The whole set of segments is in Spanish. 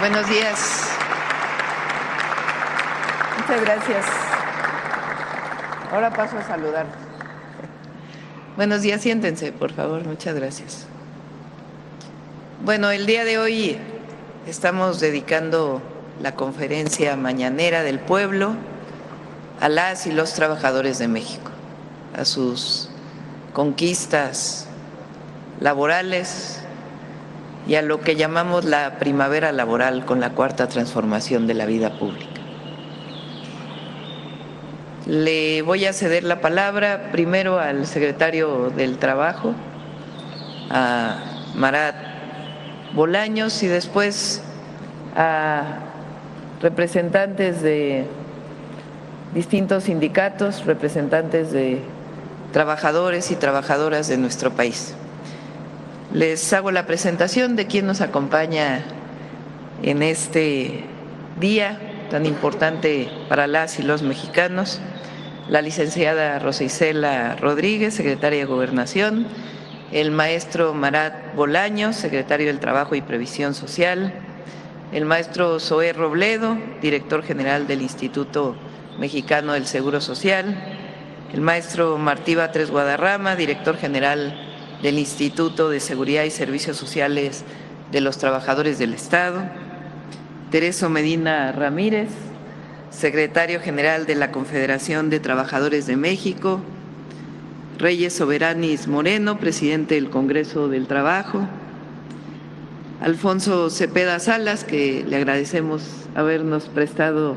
Buenos días. Muchas gracias. Ahora paso a saludar. Buenos días, siéntense, por favor. Muchas gracias. Bueno, el día de hoy estamos dedicando la conferencia mañanera del pueblo a las y los trabajadores de México, a sus conquistas laborales y a lo que llamamos la primavera laboral con la cuarta transformación de la vida pública. Le voy a ceder la palabra primero al secretario del Trabajo, a Marat Bolaños, y después a representantes de distintos sindicatos, representantes de trabajadores y trabajadoras de nuestro país. Les hago la presentación de quien nos acompaña en este día tan importante para las y los mexicanos: la licenciada Rosa Isela Rodríguez, secretaria de Gobernación; el maestro Marat Bolaños, secretario del Trabajo y Previsión Social; el maestro Zoé Robledo, director general del Instituto Mexicano del Seguro Social; el maestro Martí Batres Guadarrama, director general del Instituto de Seguridad y Servicios Sociales de los Trabajadores del Estado; Tereso Medina Ramírez, secretario general de la Confederación de Trabajadores de México; Reyes Soberanis Moreno, presidente del Congreso del Trabajo; Alfonso Cepeda Salas, que le agradecemos habernos prestado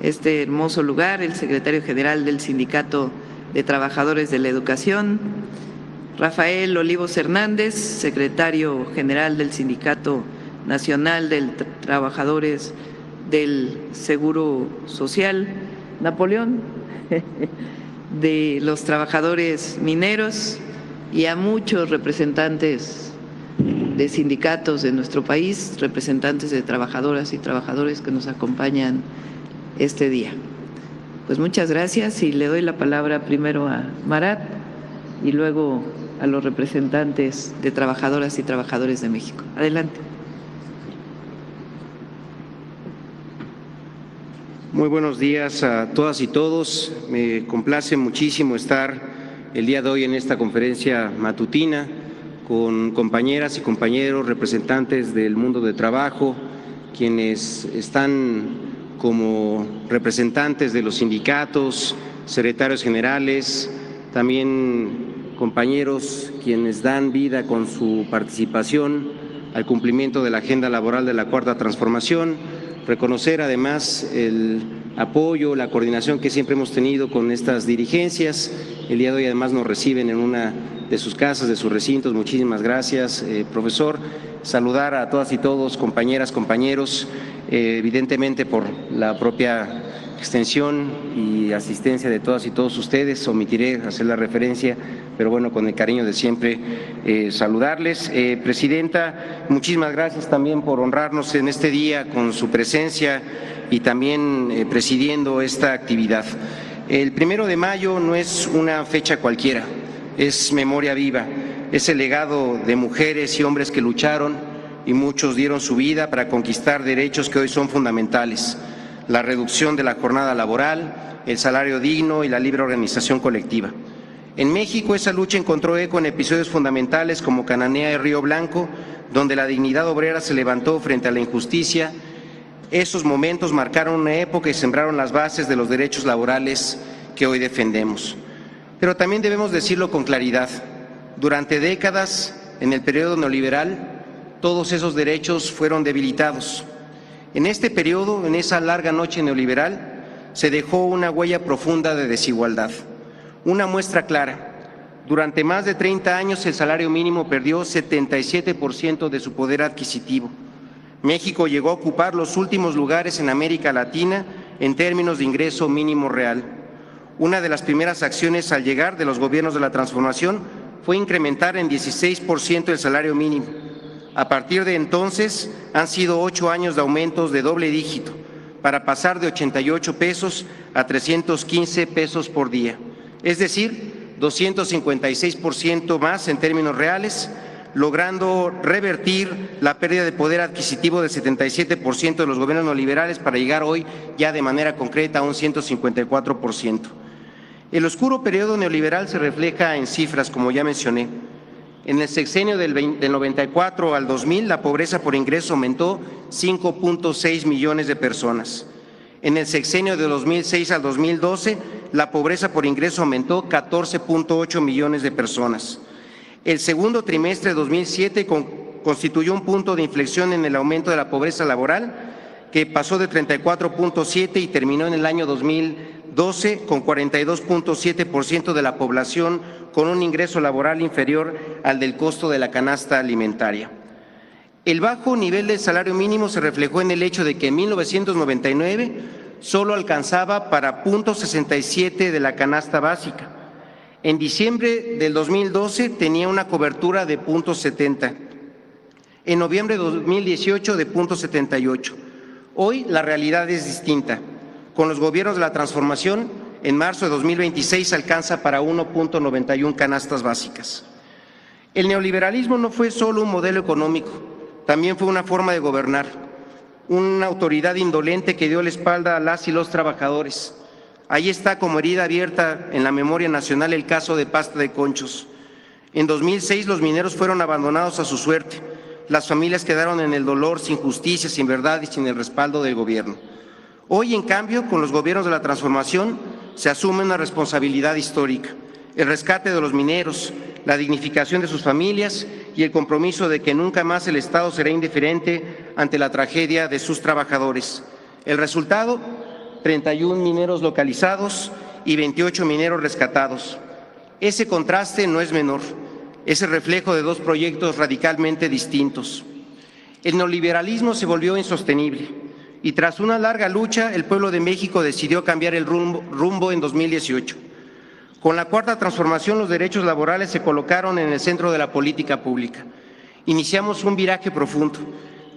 este hermoso lugar, el secretario general del Sindicato de Trabajadores de la Educación; Rafael Olivos Hernández, secretario general del Sindicato Nacional de Trabajadores del Seguro Social; Napoleón, de los trabajadores mineros, y a muchos representantes de sindicatos de nuestro país, representantes de trabajadoras y trabajadores que nos acompañan este día. Pues muchas gracias, y le doy la palabra primero a Marat y luego a los representantes de trabajadoras y trabajadores de México. Adelante. Muy buenos días a todas y todos. Me complace muchísimo estar el día de hoy en esta conferencia matutina con compañeras y compañeros representantes del mundo de trabajo, quienes están como representantes de los sindicatos, secretarios generales, también compañeros quienes dan vida con su participación al cumplimiento de la agenda laboral de la Cuarta Transformación. Reconocer además el apoyo, la coordinación que siempre hemos tenido con estas dirigencias. El día de hoy además nos reciben en una de sus casas, de sus recintos. Muchísimas gracias, profesor. Saludar a todas y todos, compañeras, compañeros, evidentemente por la propia extensión y asistencia de todas y todos ustedes, omitiré hacer la referencia, pero bueno, con el cariño de siempre saludarles. Presidenta, muchísimas gracias también por honrarnos en este día con su presencia y también presidiendo esta actividad. El 1 de mayo no es una fecha cualquiera, es memoria viva, es el legado de mujeres y hombres que lucharon y muchos dieron su vida para conquistar derechos que hoy son fundamentales: la reducción de la jornada laboral, el salario digno y la libre organización colectiva. En México esa lucha encontró eco en episodios fundamentales como Cananea y Río Blanco, donde la dignidad obrera se levantó frente a la injusticia. Esos momentos marcaron una época y sembraron las bases de los derechos laborales que hoy defendemos. Pero también debemos decirlo con claridad: durante décadas, en el periodo neoliberal, todos esos derechos fueron debilitados. En este periodo, en esa larga noche neoliberal, se dejó una huella profunda de desigualdad. Una muestra clara: durante más de 30 años el salario mínimo perdió 77% de su poder adquisitivo. México llegó a ocupar los últimos lugares en América Latina en términos de ingreso mínimo real. Una de las primeras acciones al llegar de los gobiernos de la transformación fue incrementar en 16% el salario mínimo. A partir de entonces han sido 8 años de aumentos de doble dígito, para pasar de 88 pesos a 315 pesos por día, es decir, 256% más en términos reales, logrando revertir la pérdida de poder adquisitivo del 77% de los gobiernos neoliberales para llegar hoy ya de manera concreta a un 154%. El oscuro periodo neoliberal se refleja en cifras, como ya mencioné. En el sexenio del 94 al 2000, la pobreza por ingreso aumentó 5.6 millones de personas. En el sexenio de 2006 al 2012, la pobreza por ingreso aumentó 14.8 millones de personas. El segundo trimestre de 2007 constituyó un punto de inflexión en el aumento de la pobreza laboral, que pasó de 34.7 y terminó en el año 2012 con 42.7% de la población con un ingreso laboral inferior al del costo de la canasta alimentaria. El bajo nivel del salario mínimo se reflejó en el hecho de que en 1999 solo alcanzaba para 0.67 de la canasta básica. En diciembre del 2012 tenía una cobertura de 0.70. En noviembre de 2018 de 0.78. Hoy la realidad es distinta. Con los gobiernos de la transformación, en marzo de 2026 alcanza para 1.91 canastas básicas. El neoliberalismo no fue solo un modelo económico, también fue una forma de gobernar, una autoridad indolente que dio la espalda a las y los trabajadores. Ahí está como herida abierta en la memoria nacional el caso de Pasta de Conchos. En 2006 los mineros fueron abandonados a su suerte. Las familias quedaron en el dolor, sin justicia, sin verdad y sin el respaldo del gobierno. Hoy, en cambio, con los gobiernos de la transformación, se asume una responsabilidad histórica, el rescate de los mineros, la dignificación de sus familias y el compromiso de que nunca más el Estado será indiferente ante la tragedia de sus trabajadores. El resultado, 31 mineros localizados y 28 mineros rescatados. Ese contraste no es menor, es el reflejo de dos proyectos radicalmente distintos. El neoliberalismo se volvió insostenible y tras una larga lucha el pueblo de México decidió cambiar el rumbo en 2018. Con la Cuarta Transformación los derechos laborales se colocaron en el centro de la política pública. Iniciamos un viraje profundo,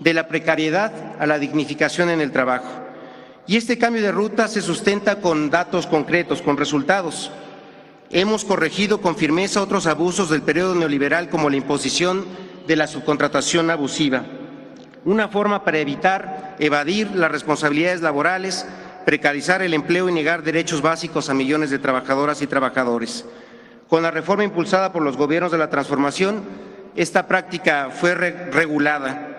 de la precariedad a la dignificación en el trabajo. Y este cambio de ruta se sustenta con datos concretos, con resultados. Hemos corregido con firmeza otros abusos del periodo neoliberal como la imposición de la subcontratación abusiva, una forma para evadir las responsabilidades laborales, precarizar el empleo y negar derechos básicos a millones de trabajadoras y trabajadores. Con la reforma impulsada por los gobiernos de la transformación, esta práctica fue regulada.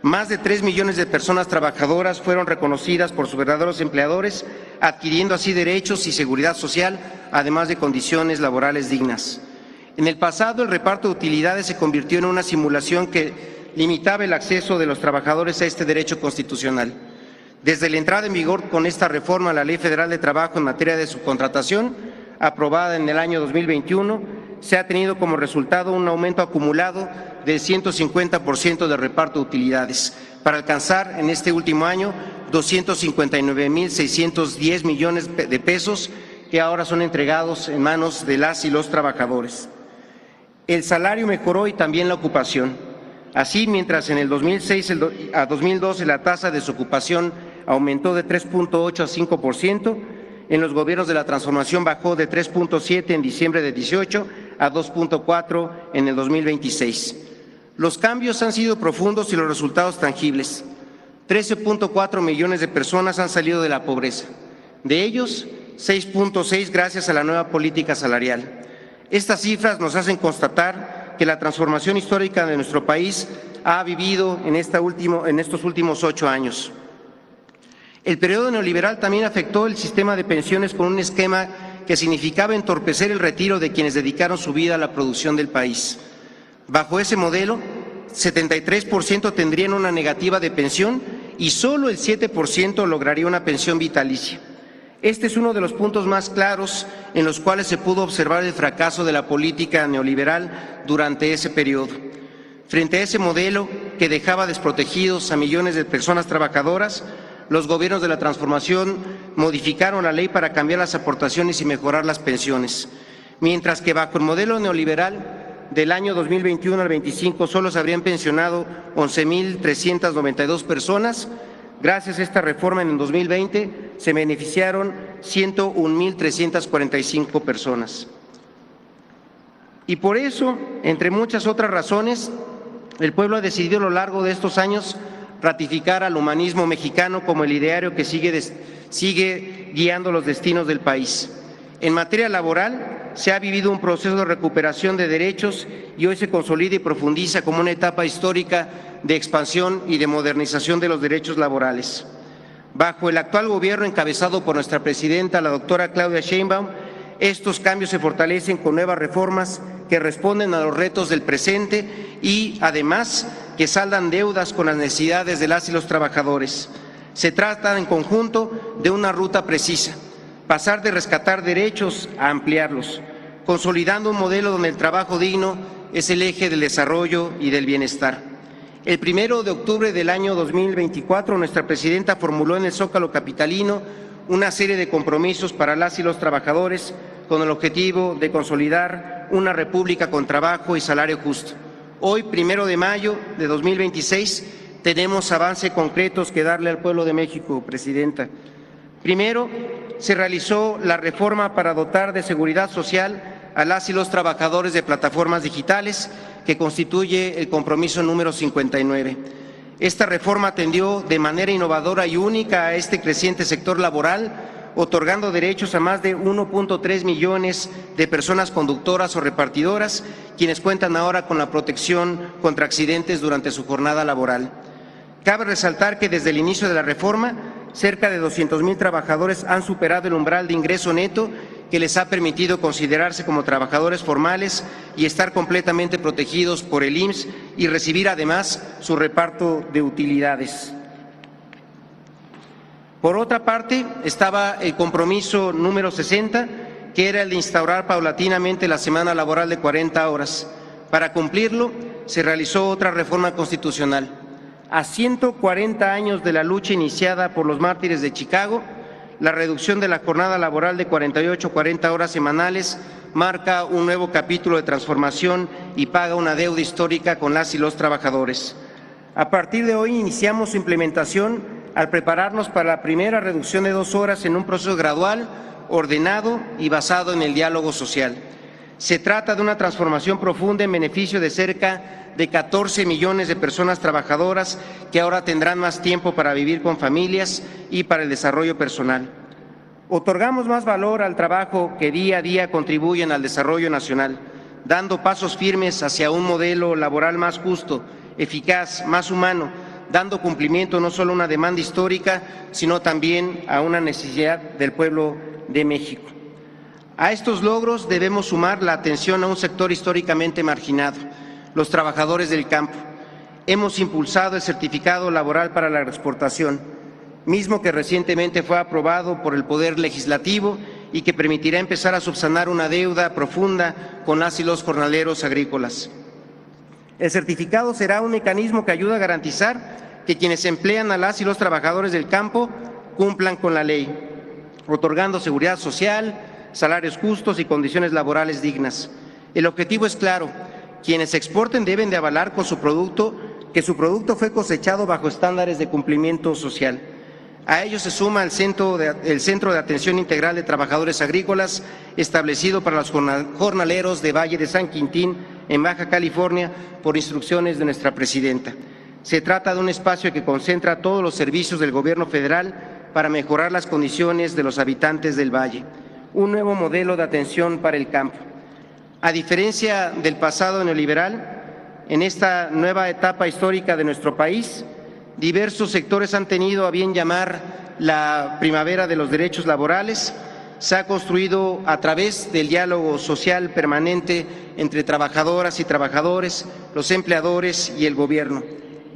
Más de 3 millones de personas trabajadoras fueron reconocidas por sus verdaderos empleadores, adquiriendo así derechos y seguridad social, además de condiciones laborales dignas. En el pasado, el reparto de utilidades se convirtió en una simulación que limitaba el acceso de los trabajadores a este derecho constitucional. Desde la entrada en vigor con esta reforma a la Ley Federal de Trabajo en materia de subcontratación, aprobada en el año 2021, se ha tenido como resultado un aumento acumulado del 150% de reparto de utilidades, para alcanzar en este último año 259.610 millones de pesos que ahora son entregados en manos de las y los trabajadores. El salario mejoró y también la ocupación. Así, mientras en el 2006 a 2012 la tasa de desocupación aumentó de 3.8 a 5%, en los gobiernos de la transformación bajó de 3.7 en diciembre de 18 a 2.4 en el 2026. Los cambios han sido profundos y los resultados tangibles. 13.4 millones de personas han salido de la pobreza. De ellos, 6.6 gracias a la nueva política salarial. Estas cifras nos hacen constatar que la transformación histórica de nuestro país ha vivido en estos últimos 8 años. El periodo neoliberal también afectó el sistema de pensiones con un esquema que significaba entorpecer el retiro de quienes dedicaron su vida a la producción del país. Bajo ese modelo, 73% tendrían una negativa de pensión y solo el 7% lograría una pensión vitalicia. Este es uno de los puntos más claros en los cuales se pudo observar el fracaso de la política neoliberal durante ese periodo. Frente a ese modelo que dejaba desprotegidos a millones de personas trabajadoras, los gobiernos de la transformación modificaron la ley para cambiar las aportaciones y mejorar las pensiones, mientras que bajo el modelo neoliberal del año 2021 al 25 solo se habrían pensionado 11.392 personas. Gracias a esta reforma en el 2020 se beneficiaron 101.345 personas. Y por eso, entre muchas otras razones, el pueblo ha decidido a lo largo de estos años ratificar al humanismo mexicano como el ideario que sigue guiando los destinos del país. En materia laboral, se ha vivido un proceso de recuperación de derechos y hoy se consolida y profundiza como una etapa histórica de expansión y de modernización de los derechos laborales. Bajo el actual gobierno encabezado por nuestra presidenta, la doctora Claudia Sheinbaum, estos cambios se fortalecen con nuevas reformas que responden a los retos del presente y, además, que saldan deudas con las necesidades de las y los trabajadores. Se trata, en conjunto, de una ruta precisa: pasar de rescatar derechos a ampliarlos, consolidando un modelo donde el trabajo digno es el eje del desarrollo y del bienestar. El 1 de octubre del año 2024, nuestra presidenta formuló en el Zócalo capitalino una serie de compromisos para las y los trabajadores con el objetivo de consolidar una república con trabajo y salario justo. Hoy, 1 de mayo de 2026, tenemos avances concretos que darle al pueblo de México, presidenta. Primero, se realizó la reforma para dotar de seguridad social a las y los trabajadores de plataformas digitales, que constituye el compromiso número 59. Esta reforma atendió de manera innovadora y única a este creciente sector laboral, otorgando derechos a más de 1.3 millones de personas conductoras o repartidoras, quienes cuentan ahora con la protección contra accidentes durante su jornada laboral. Cabe resaltar que desde el inicio de la reforma, cerca de 200,000 trabajadores han superado el umbral de ingreso neto que les ha permitido considerarse como trabajadores formales y estar completamente protegidos por el IMSS y recibir además su reparto de utilidades. Por otra parte, estaba el compromiso número 60, que era el de instaurar paulatinamente la semana laboral de 40 horas. Para cumplirlo, se realizó otra reforma constitucional. A 140 años de la lucha iniciada por los mártires de Chicago, la reducción de la jornada laboral de 48 a 40 horas semanales marca un nuevo capítulo de transformación y paga una deuda histórica con las y los trabajadores. A partir de hoy iniciamos su implementación al prepararnos para la primera reducción de 2 horas en un proceso gradual, ordenado y basado en el diálogo social. Se trata de una transformación profunda en beneficio de cerca de 14 millones de personas trabajadoras que ahora tendrán más tiempo para vivir con familias y para el desarrollo personal. Otorgamos más valor al trabajo que día a día contribuyen al desarrollo nacional, dando pasos firmes hacia un modelo laboral más justo, eficaz, más humano, dando cumplimiento no solo a una demanda histórica, sino también a una necesidad del pueblo de México. A estos logros debemos sumar la atención a un sector históricamente marginado: los trabajadores del campo. Hemos impulsado el certificado laboral para la exportación, mismo que recientemente fue aprobado por el Poder Legislativo y que permitirá empezar a subsanar una deuda profunda con las y los jornaleros agrícolas. El certificado será un mecanismo que ayuda a garantizar que quienes emplean a las y los trabajadores del campo cumplan con la ley, otorgando seguridad social, salarios justos y condiciones laborales dignas. El objetivo es claro: quienes exporten deben de avalar con su producto que su producto fue cosechado bajo estándares de cumplimiento social. A ello se suma el Centro de Atención Integral de Trabajadores Agrícolas, establecido para los jornaleros de Valle de San Quintín, en Baja California, por instrucciones de nuestra presidenta. Se trata de un espacio que concentra todos los servicios del Gobierno federal para mejorar las condiciones de los habitantes del Valle. Un nuevo modelo de atención para el campo. A diferencia del pasado neoliberal, en esta nueva etapa histórica de nuestro país, diversos sectores han tenido a bien llamar la primavera de los derechos laborales. Se ha construido a través del diálogo social permanente entre trabajadoras y trabajadores, los empleadores y el gobierno.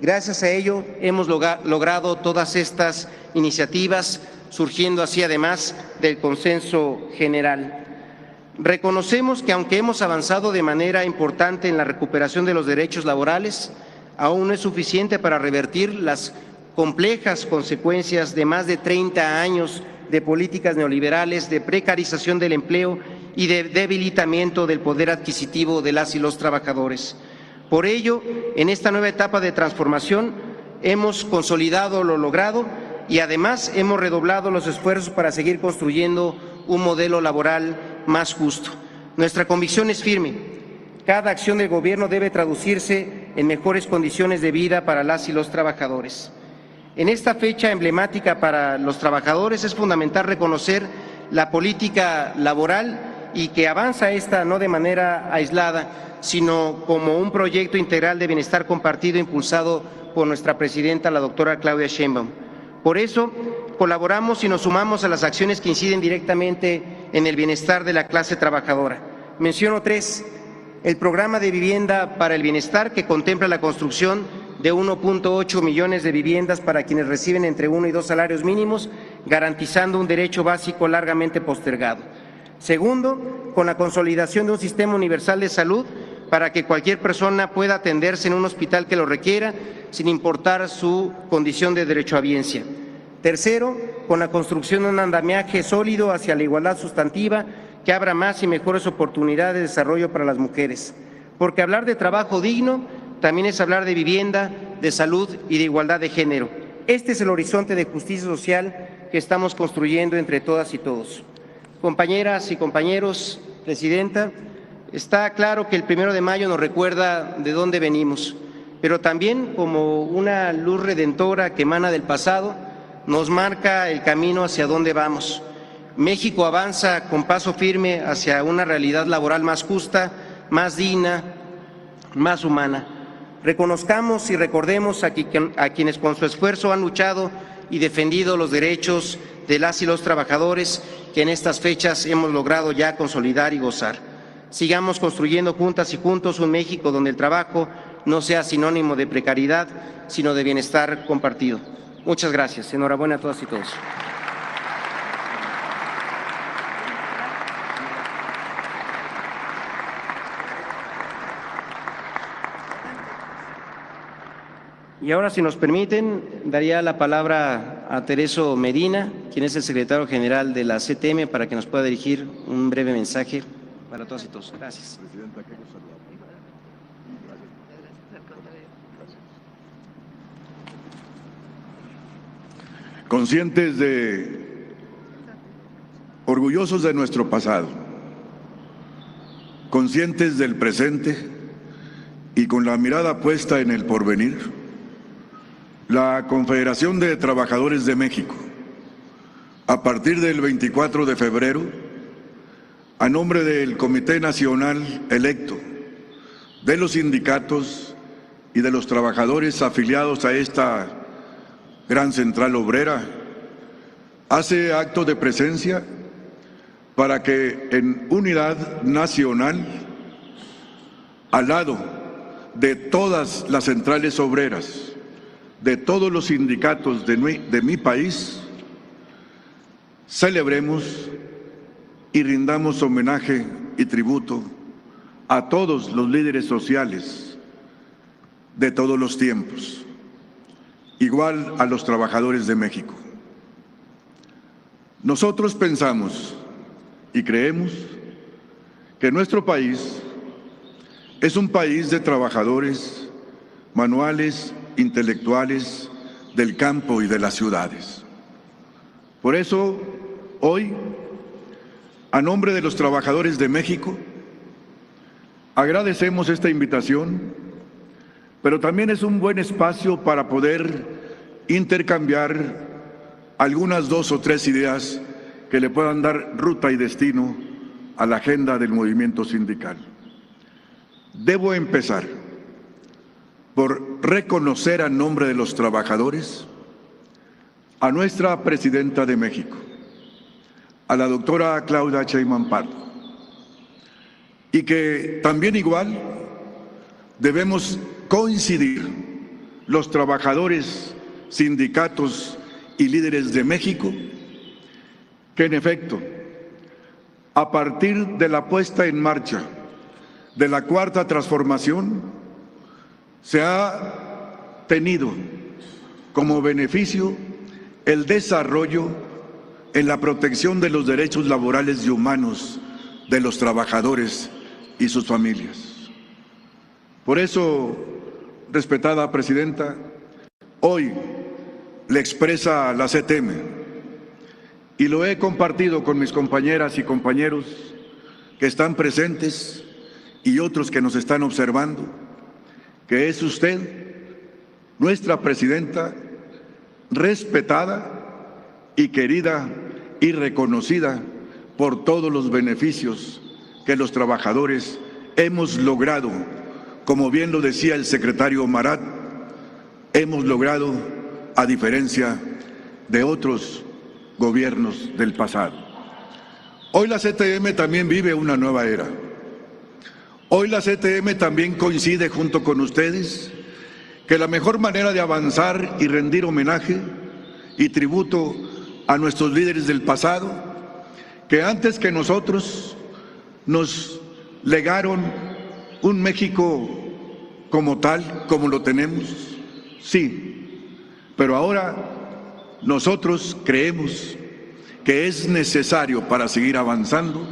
Gracias a ello hemos logrado todas estas iniciativas, surgiendo así además del consenso general. Reconocemos que aunque hemos avanzado de manera importante en la recuperación de los derechos laborales, aún no es suficiente para revertir las complejas consecuencias de más de 30 años de políticas neoliberales, de precarización del empleo y de debilitamiento del poder adquisitivo de las y los trabajadores. Por ello, en esta nueva etapa de transformación, hemos consolidado lo logrado y además hemos redoblado los esfuerzos para seguir construyendo un modelo laboral más justo. Nuestra convicción es firme: Cada acción del Gobierno debe traducirse en mejores condiciones de vida para las y los trabajadores. En esta fecha emblemática para los trabajadores es fundamental reconocer la política laboral y que avanza esta no de manera aislada, sino como un proyecto integral de bienestar compartido impulsado por nuestra presidenta, la doctora Claudia Sheinbaum. Por eso, colaboramos y nos sumamos a las acciones que inciden directamente en el bienestar de la clase trabajadora. Menciono tres: el programa de vivienda para el bienestar, que contempla la construcción de 1.8 millones de viviendas para quienes reciben entre 1 y 2 salarios mínimos, garantizando un derecho básico largamente postergado. Segundo, con la consolidación de un sistema universal de salud para que cualquier persona pueda atenderse en un hospital que lo requiera, sin importar su condición de derechohabiencia. Tercero, con la construcción de un andamiaje sólido hacia la igualdad sustantiva que abra más y mejores oportunidades de desarrollo para las mujeres. Porque hablar de trabajo digno también es hablar de vivienda, de salud y de igualdad de género. Este es el horizonte de justicia social que estamos construyendo entre todas y todos. Compañeras y compañeros, Presidenta, está claro que el 1 de mayo nos recuerda de dónde venimos, pero también, como una luz redentora que emana del pasado, nos marca el camino hacia dónde vamos. México avanza con paso firme hacia una realidad laboral más justa, más digna, más humana. Reconozcamos y recordemos a quienes con su esfuerzo han luchado y defendido los derechos de las y los trabajadores que en estas fechas hemos logrado ya consolidar y gozar. Sigamos construyendo juntas y juntos un México donde el trabajo no sea sinónimo de precariedad, sino de bienestar compartido. Muchas gracias. Enhorabuena a todas y todos. Y ahora, si nos permiten, daría la palabra a Tereso Medina, quien es el secretario general de la CTM, para que nos pueda dirigir un breve mensaje para todas y todos. Gracias. Conscientes orgullosos de nuestro pasado, conscientes del presente y con la mirada puesta en el porvenir, la Confederación de Trabajadores de México, a partir del 24 de febrero, a nombre del Comité Nacional electo, de los sindicatos y de los trabajadores afiliados a esta gran central obrera, hace acto de presencia para que en unidad nacional, al lado de todas las centrales obreras, de todos los sindicatos de mi país, celebremos y rindamos homenaje y tributo a todos los líderes sociales de todos los tiempos, igual a los trabajadores de México. Nosotros pensamos y creemos que nuestro país es un país de trabajadores manuales, intelectuales del campo y de las ciudades. Por eso, hoy, a nombre de los trabajadores de México, agradecemos esta invitación, pero también es un buen espacio para poder intercambiar algunas 2 o 3 ideas que le puedan dar ruta y destino a la agenda del movimiento sindical. Debo empezar por reconocer a nombre de los trabajadores a nuestra Presidenta de México, a la doctora Claudia Sheinbaum Pardo, y que también igual debemos coincidir los trabajadores, sindicatos y líderes de México, que en efecto, a partir de la puesta en marcha de la Cuarta Transformación, se ha tenido como beneficio el desarrollo en la protección de los derechos laborales y humanos de los trabajadores y sus familias. Por eso, respetada Presidenta, hoy le expresa la CTM, y lo he compartido con mis compañeras y compañeros que están presentes y otros que nos están observando, que es usted, nuestra presidenta, respetada y querida y reconocida por todos los beneficios que los trabajadores hemos logrado. Como bien lo decía el secretario Marat, hemos logrado a diferencia de otros gobiernos del pasado. Hoy la CTM también vive una nueva era. Hoy la CTM también coincide junto con ustedes que la mejor manera de avanzar y rendir homenaje y tributo a nuestros líderes del pasado, que antes que nosotros nos legaron un México como tal, como lo tenemos, sí, pero ahora nosotros creemos que es necesario para seguir avanzando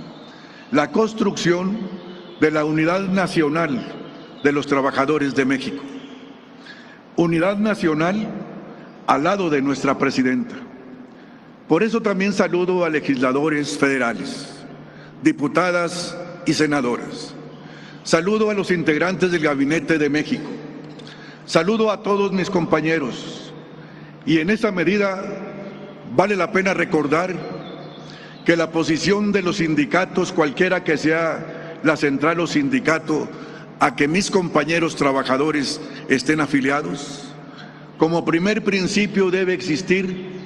la construcción de la unidad nacional de los trabajadores de México. Unidad nacional al lado de nuestra presidenta. Por eso también saludo a legisladores federales, diputadas y senadoras. Saludo a los integrantes del Gabinete de México. Saludo a todos mis compañeros. Y en esa medida vale la pena recordar que la posición de los sindicatos, cualquiera que sea la central o sindicato a que mis compañeros trabajadores estén afiliados, como primer principio debe existir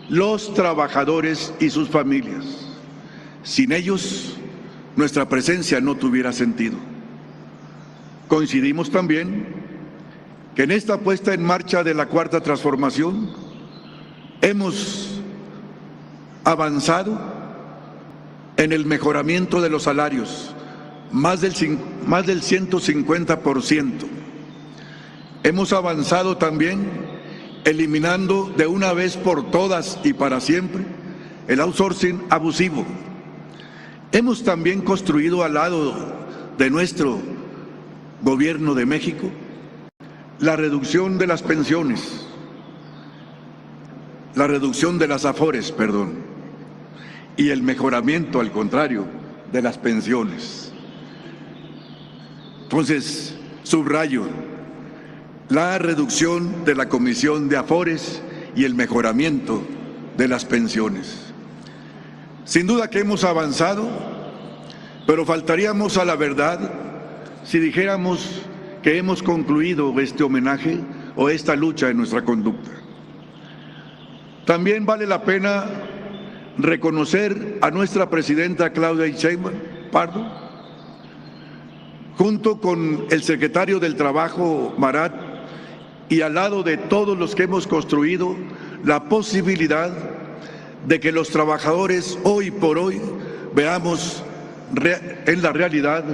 los trabajadores y sus familias. Sin ellos, nuestra presencia no tuviera sentido. Coincidimos también que en esta puesta en marcha de la Cuarta Transformación hemos avanzado en el mejoramiento de los salarios, más del 150%. Hemos avanzado también eliminando de una vez por todas y para siempre el outsourcing abusivo. Hemos también construido al lado de nuestro Gobierno de México la reducción de las pensiones, la reducción de las afores, y el mejoramiento, al contrario, de las pensiones. Entonces, subrayo la reducción de la comisión de afores y el mejoramiento de las pensiones. Sin duda que hemos avanzado, pero faltaríamos a la verdad si dijéramos que hemos concluido este homenaje o esta lucha en nuestra conducta. También vale la pena reconocer a nuestra presidenta Claudia Sheinbaum Pardo, junto con el secretario del Trabajo Marat, y al lado de todos los que hemos construido la posibilidad de que los trabajadores hoy por hoy veamos en la realidad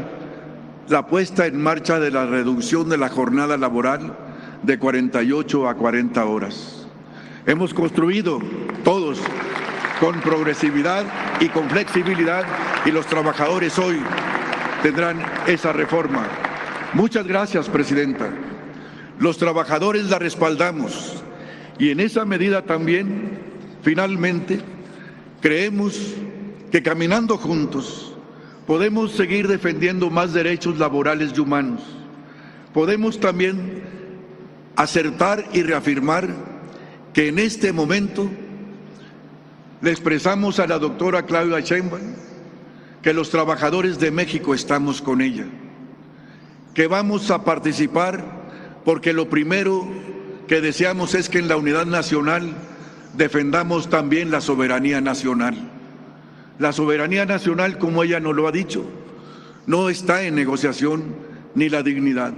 la puesta en marcha de la reducción de la jornada laboral de 48 a 40 horas. Hemos construido todos con progresividad y con flexibilidad, y los trabajadores hoy tendrán esa reforma. Muchas gracias, presidenta. Los trabajadores la respaldamos y en esa medida también, finalmente, creemos que caminando juntos podemos seguir defendiendo más derechos laborales y humanos. Podemos también acertar y reafirmar que en este momento le expresamos a la doctora Claudia Sheinbaum que los trabajadores de México estamos con ella, que vamos a participar porque lo primero que deseamos es que en la unidad nacional defendamos también la soberanía nacional. La soberanía nacional, como ella nos lo ha dicho, no está en negociación ni la dignidad.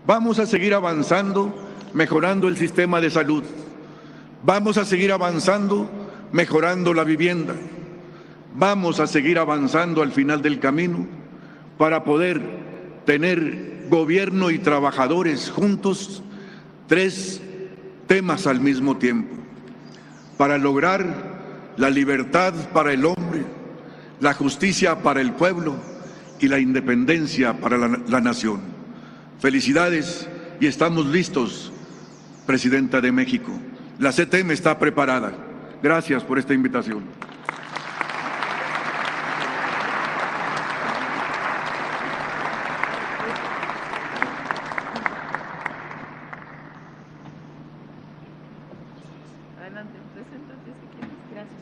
Vamos a seguir avanzando, mejorando el sistema de salud. Vamos a seguir avanzando, mejorando la vivienda. Vamos a seguir avanzando al final del camino para poder tener gobierno y trabajadores juntos, tres temas al mismo tiempo, para lograr la libertad para el hombre, la justicia para el pueblo y la independencia para la nación. Felicidades y estamos listos, Presidenta de México. La CTM está preparada. Gracias por esta invitación. Adelante, preséntate si quieres. Gracias.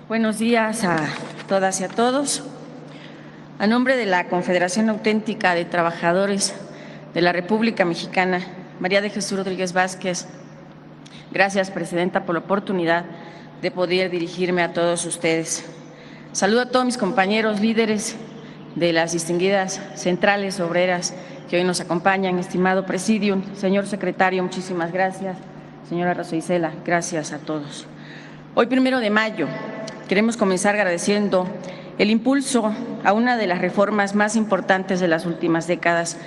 Buenos días a todas y a todos. A nombre de la Confederación Auténtica de Trabajadores de la República Mexicana, María de Jesús Rodríguez Vázquez, gracias, Presidenta, por la oportunidad de poder dirigirme a todos ustedes. Saludo a todos mis compañeros líderes de las distinguidas centrales obreras que hoy nos acompañan, estimado Presidium, señor secretario, muchísimas gracias, señora Rosa Isela, gracias a todos. Hoy, 1 de mayo, queremos comenzar agradeciendo el impulso a una de las reformas más importantes de las últimas décadas,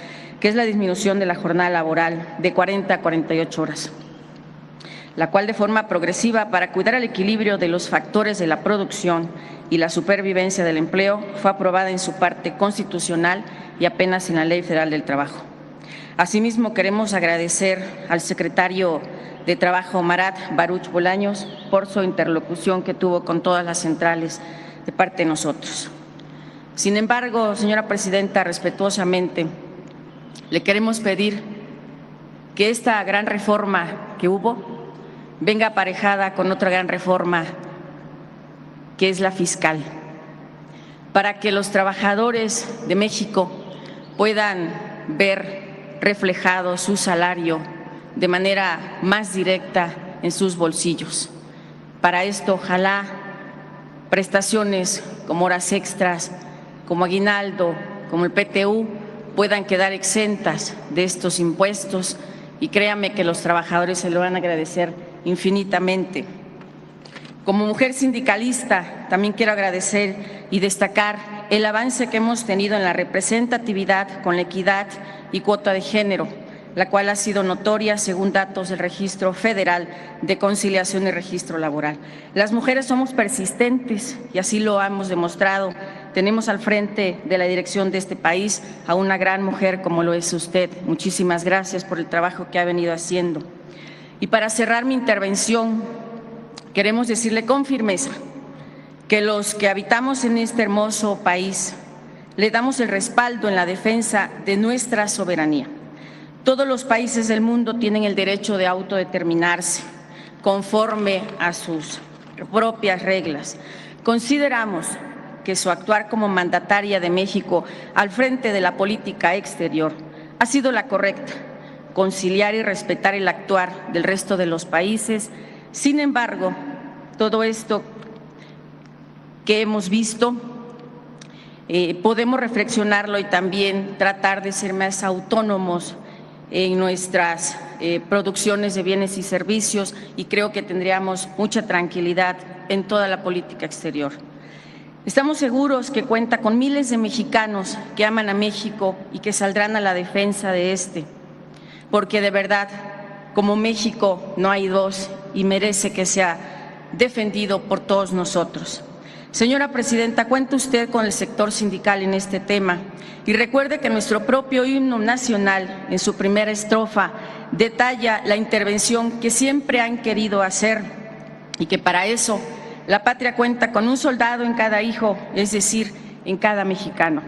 que es la disminución de la jornada laboral de 40 a 48 horas, la cual de forma progresiva, para cuidar el equilibrio de los factores de la producción y la supervivencia del empleo, fue aprobada en su parte constitucional y apenas en la Ley Federal del Trabajo. Asimismo, queremos agradecer al secretario de Trabajo, Marat Baruch Bolaños, por su interlocución que tuvo con todas las centrales de parte de nosotros. Sin embargo, señora Presidenta, respetuosamente, le queremos pedir que esta gran reforma que hubo venga aparejada con otra gran reforma, que es la fiscal, para que los trabajadores de México puedan ver reflejado su salario de manera más directa en sus bolsillos. Para esto, ojalá prestaciones como horas extras, como aguinaldo, como el PTU, puedan quedar exentas de estos impuestos, y créame que los trabajadores se lo van a agradecer infinitamente. Como mujer sindicalista, también quiero agradecer y destacar el avance que hemos tenido en la representatividad con la equidad y cuota de género, la cual ha sido notoria según datos del Registro Federal de Conciliación y Registro Laboral. Las mujeres somos persistentes y así lo hemos demostrado. Tenemos al frente de la dirección de este país a una gran mujer como lo es usted. Muchísimas gracias por el trabajo que ha venido haciendo. Y para cerrar mi intervención, queremos decirle con firmeza que los que habitamos en este hermoso país le damos el respaldo en la defensa de nuestra soberanía. Todos los países del mundo tienen el derecho de autodeterminarse conforme a sus propias reglas. Consideramos que su actuar como mandataria de México al frente de la política exterior ha sido la correcta, conciliar y respetar el actuar del resto de los países. Sin embargo, todo esto que hemos visto, podemos reflexionarlo y también tratar de ser más autónomos en nuestras producciones de bienes y servicios, y creo que tendríamos mucha tranquilidad en toda la política exterior. Estamos seguros que cuenta con miles de mexicanos que aman a México y que saldrán a la defensa de este, porque de verdad, como México no hay dos y merece que sea defendido por todos nosotros. Señora Presidenta, cuenta usted con el sector sindical en este tema y recuerde que nuestro propio himno nacional, en su primera estrofa, detalla la intervención que siempre han querido hacer y que para eso la patria cuenta con un soldado en cada hijo, es decir, en cada mexicano.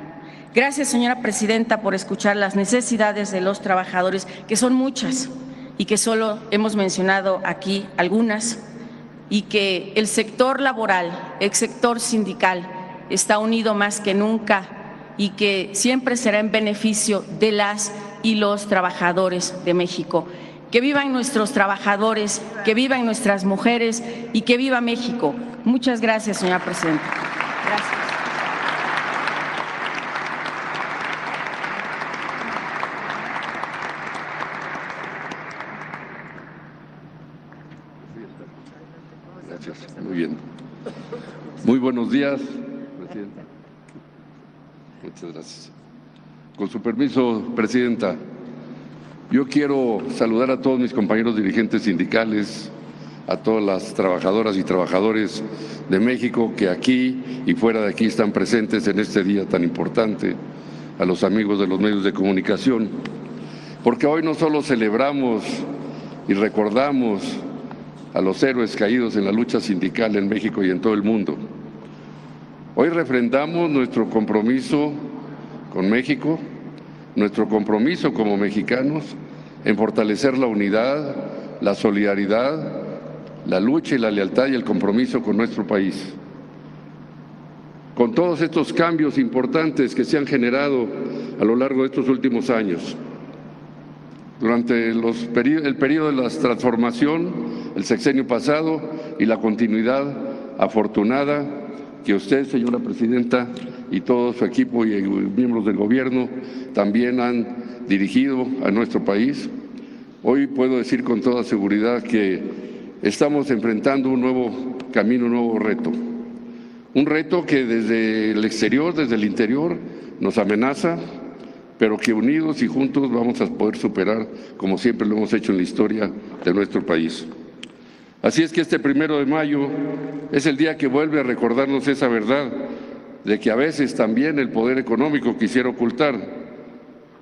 Gracias, señora Presidenta, por escuchar las necesidades de los trabajadores, que son muchas y que solo hemos mencionado aquí algunas, y que el sector laboral, el sector sindical está unido más que nunca y que siempre será en beneficio de las y los trabajadores de México. Que vivan nuestros trabajadores, que vivan nuestras mujeres y que viva México. Muchas gracias, señora Presidenta. Gracias. Gracias. Muy bien. Muy buenos días, Presidenta. Muchas gracias. Con su permiso, Presidenta, yo quiero saludar a todos mis compañeros dirigentes sindicales, a todas las trabajadoras y trabajadores de México que aquí y fuera de aquí están presentes en este día tan importante, a los amigos de los medios de comunicación, porque hoy no solo celebramos y recordamos a los héroes caídos en la lucha sindical en México y en todo el mundo. Hoy refrendamos nuestro compromiso con México, nuestro compromiso como mexicanos en fortalecer la unidad, la solidaridad, la lucha y la lealtad y el compromiso con nuestro país. Con todos estos cambios importantes que se han generado a lo largo de estos últimos años, durante el periodo de la transformación, el sexenio pasado y la continuidad afortunada que usted, señora presidenta, y todo su equipo y miembros del gobierno también han dirigido a nuestro país, hoy puedo decir con toda seguridad que estamos enfrentando un nuevo camino, un nuevo reto. Un reto que desde el exterior, desde el interior, nos amenaza, pero que unidos y juntos vamos a poder superar, como siempre lo hemos hecho en la historia de nuestro país. Así es que este 1 de mayo es el día que vuelve a recordarnos esa verdad de que a veces también el poder económico quisiera ocultar.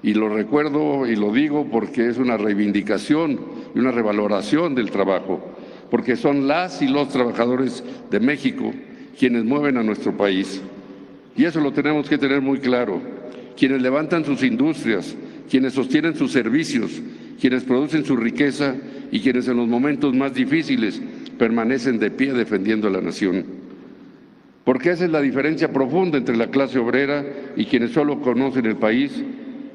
Y lo recuerdo y lo digo porque es una reivindicación y una revaloración del trabajo, porque son las y los trabajadores de México quienes mueven a nuestro país. Y eso lo tenemos que tener muy claro. Quienes levantan sus industrias, quienes sostienen sus servicios, quienes producen su riqueza y quienes en los momentos más difíciles permanecen de pie defendiendo a la nación. Porque esa es la diferencia profunda entre la clase obrera y quienes solo conocen el país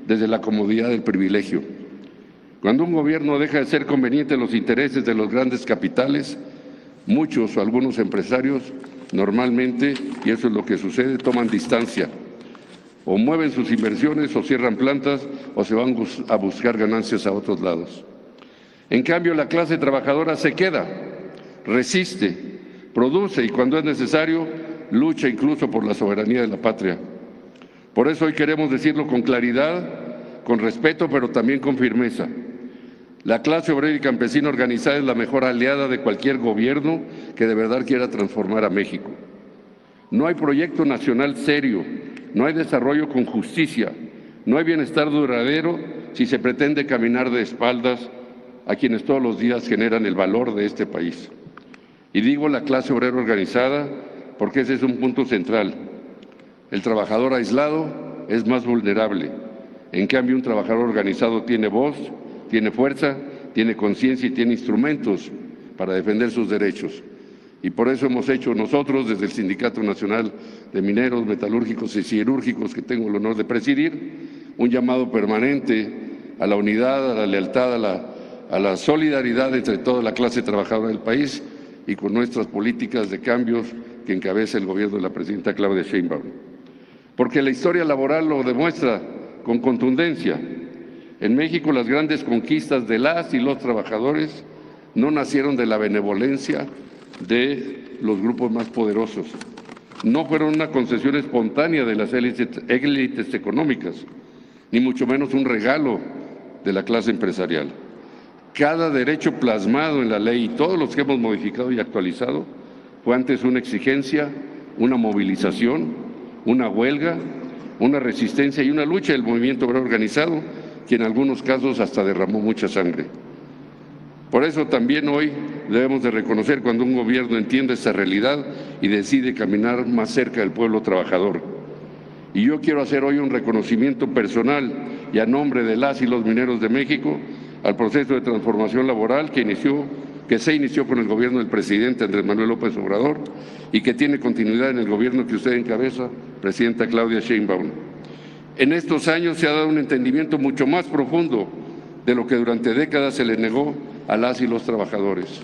desde la comodidad del privilegio. Cuando un gobierno deja de ser conveniente los intereses de los grandes capitales, muchos o algunos empresarios normalmente, y eso es lo que sucede, toman distancia, o mueven sus inversiones o cierran plantas o se van a buscar ganancias a otros lados. En cambio, la clase trabajadora se queda, resiste, produce y cuando es necesario, lucha incluso por la soberanía de la patria. Por eso hoy queremos decirlo con claridad, con respeto, pero también con firmeza. La clase obrera y campesina organizada es la mejor aliada de cualquier gobierno que de verdad quiera transformar a México. No hay proyecto nacional serio, no hay desarrollo con justicia, no hay bienestar duradero si se pretende caminar de espaldas a quienes todos los días generan el valor de este país. Y digo la clase obrera organizada porque ese es un punto central. El trabajador aislado es más vulnerable. En cambio, un trabajador organizado tiene voz, tiene fuerza, tiene conciencia y tiene instrumentos para defender sus derechos. Y por eso hemos hecho nosotros, desde el Sindicato Nacional de Mineros, Metalúrgicos y Siderúrgicos, que tengo el honor de presidir, un llamado permanente a la unidad, a la lealtad, a la solidaridad entre toda la clase trabajadora del país y con nuestras políticas de cambios que encabeza el gobierno de la presidenta Claudia Sheinbaum. Porque la historia laboral lo demuestra con contundencia. En México las grandes conquistas de las y los trabajadores no nacieron de la benevolencia de los grupos más poderosos. No fueron una concesión espontánea de las élites económicas, ni mucho menos un regalo de la clase empresarial. Cada derecho plasmado en la ley y todos los que hemos modificado y actualizado fue antes una exigencia, una movilización, una huelga, una resistencia y una lucha del movimiento obrero organizado, que en algunos casos hasta derramó mucha sangre. Por eso también hoy debemos de reconocer cuando un gobierno entiende esa realidad y decide caminar más cerca del pueblo trabajador. Y yo quiero hacer hoy un reconocimiento personal y a nombre de las y los mineros de México al proceso de transformación laboral que se inició con el gobierno del presidente Andrés Manuel López Obrador y que tiene continuidad en el gobierno que usted encabeza, presidenta Claudia Sheinbaum. En estos años se ha dado un entendimiento mucho más profundo de lo que durante décadas se le negó a las y los trabajadores.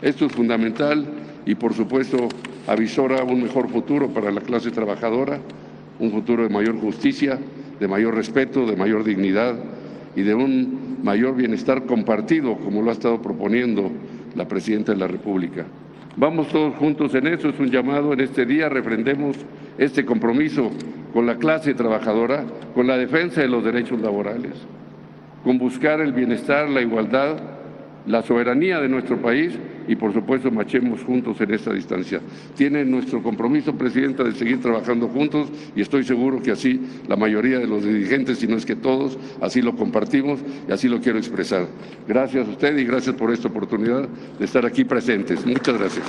Esto es fundamental y, por supuesto, avisora un mejor futuro para la clase trabajadora, un futuro de mayor justicia, de mayor respeto, de mayor dignidad y de un mayor bienestar compartido, como lo ha estado proponiendo la Presidenta de la República. Vamos todos juntos en eso, es un llamado en este día, refrendemos este compromiso con la clase trabajadora, con la defensa de los derechos laborales, con buscar el bienestar, la igualdad, la soberanía de nuestro país y, por supuesto, marchemos juntos en esta distancia. Tiene nuestro compromiso, Presidenta, de seguir trabajando juntos y estoy seguro que así la mayoría de los dirigentes, si no es que todos, así lo compartimos y así lo quiero expresar. Gracias a usted y gracias por esta oportunidad de estar aquí presentes. Muchas gracias.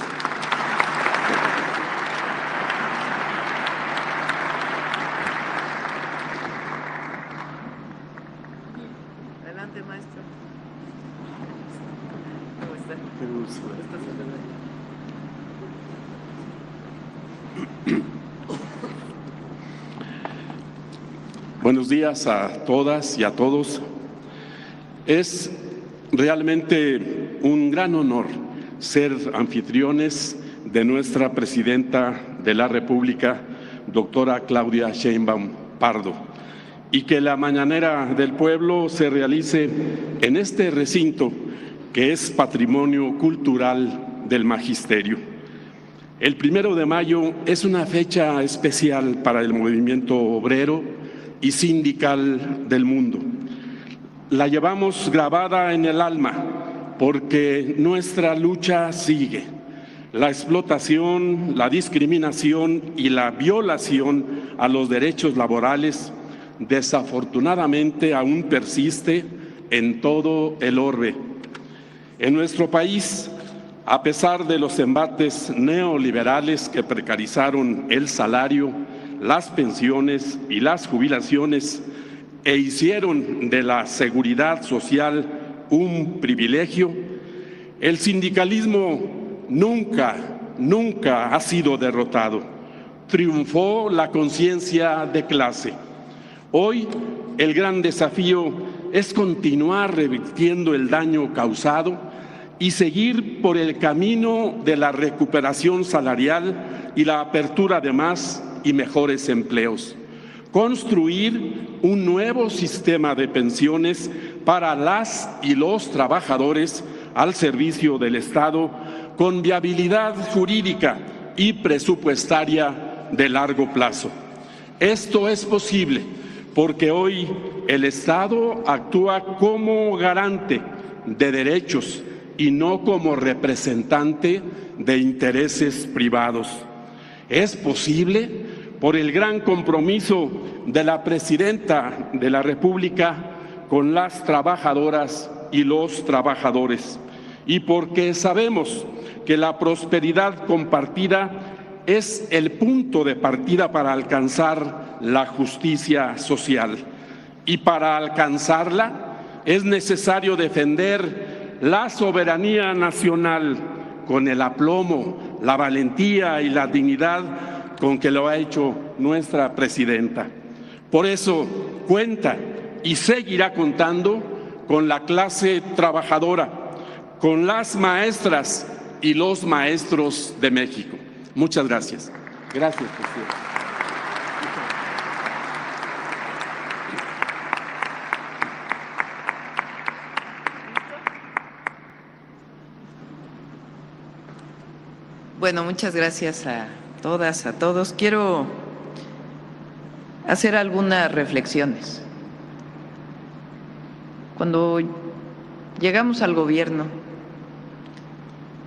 Adelante, maestro. Buenos días a todas y a todos. Es realmente un gran honor ser anfitriones de nuestra Presidenta de la República, doctora Claudia Sheinbaum Pardo, y que la Mañanera del Pueblo se realice en este recinto que es patrimonio cultural del Magisterio. El 1 de mayo es una fecha especial para el movimiento obrero y sindical del mundo. La llevamos grabada en el alma porque nuestra lucha sigue. La explotación, la discriminación y la violación a los derechos laborales desafortunadamente aún persiste en todo el orbe. En nuestro país, a pesar de los embates neoliberales que precarizaron el salario, las pensiones y las jubilaciones e hicieron de la seguridad social un privilegio, el sindicalismo nunca ha sido derrotado. Triunfó la conciencia de clase. Hoy el gran desafío es continuar revirtiendo el daño causado y seguir por el camino de la recuperación salarial y la apertura de más y mejores empleos. Construir un nuevo sistema de pensiones para las y los trabajadores al servicio del Estado con viabilidad jurídica y presupuestaria de largo plazo. Esto es posible porque hoy el Estado actúa como garante de derechos y no como representante de intereses privados. Es posible por el gran compromiso de la Presidenta de la República con las trabajadoras y los trabajadores, y porque sabemos que la prosperidad compartida es el punto de partida para alcanzar la justicia social. Y para alcanzarla es necesario defender la soberanía nacional con el aplomo, la valentía y la dignidad con que lo ha hecho nuestra Presidenta. Por eso cuenta y seguirá contando con la clase trabajadora, con las maestras y los maestros de México. Muchas gracias. Gracias, presidente. Bueno, muchas gracias a todas, a todos. Quiero hacer algunas reflexiones. Cuando llegamos al gobierno,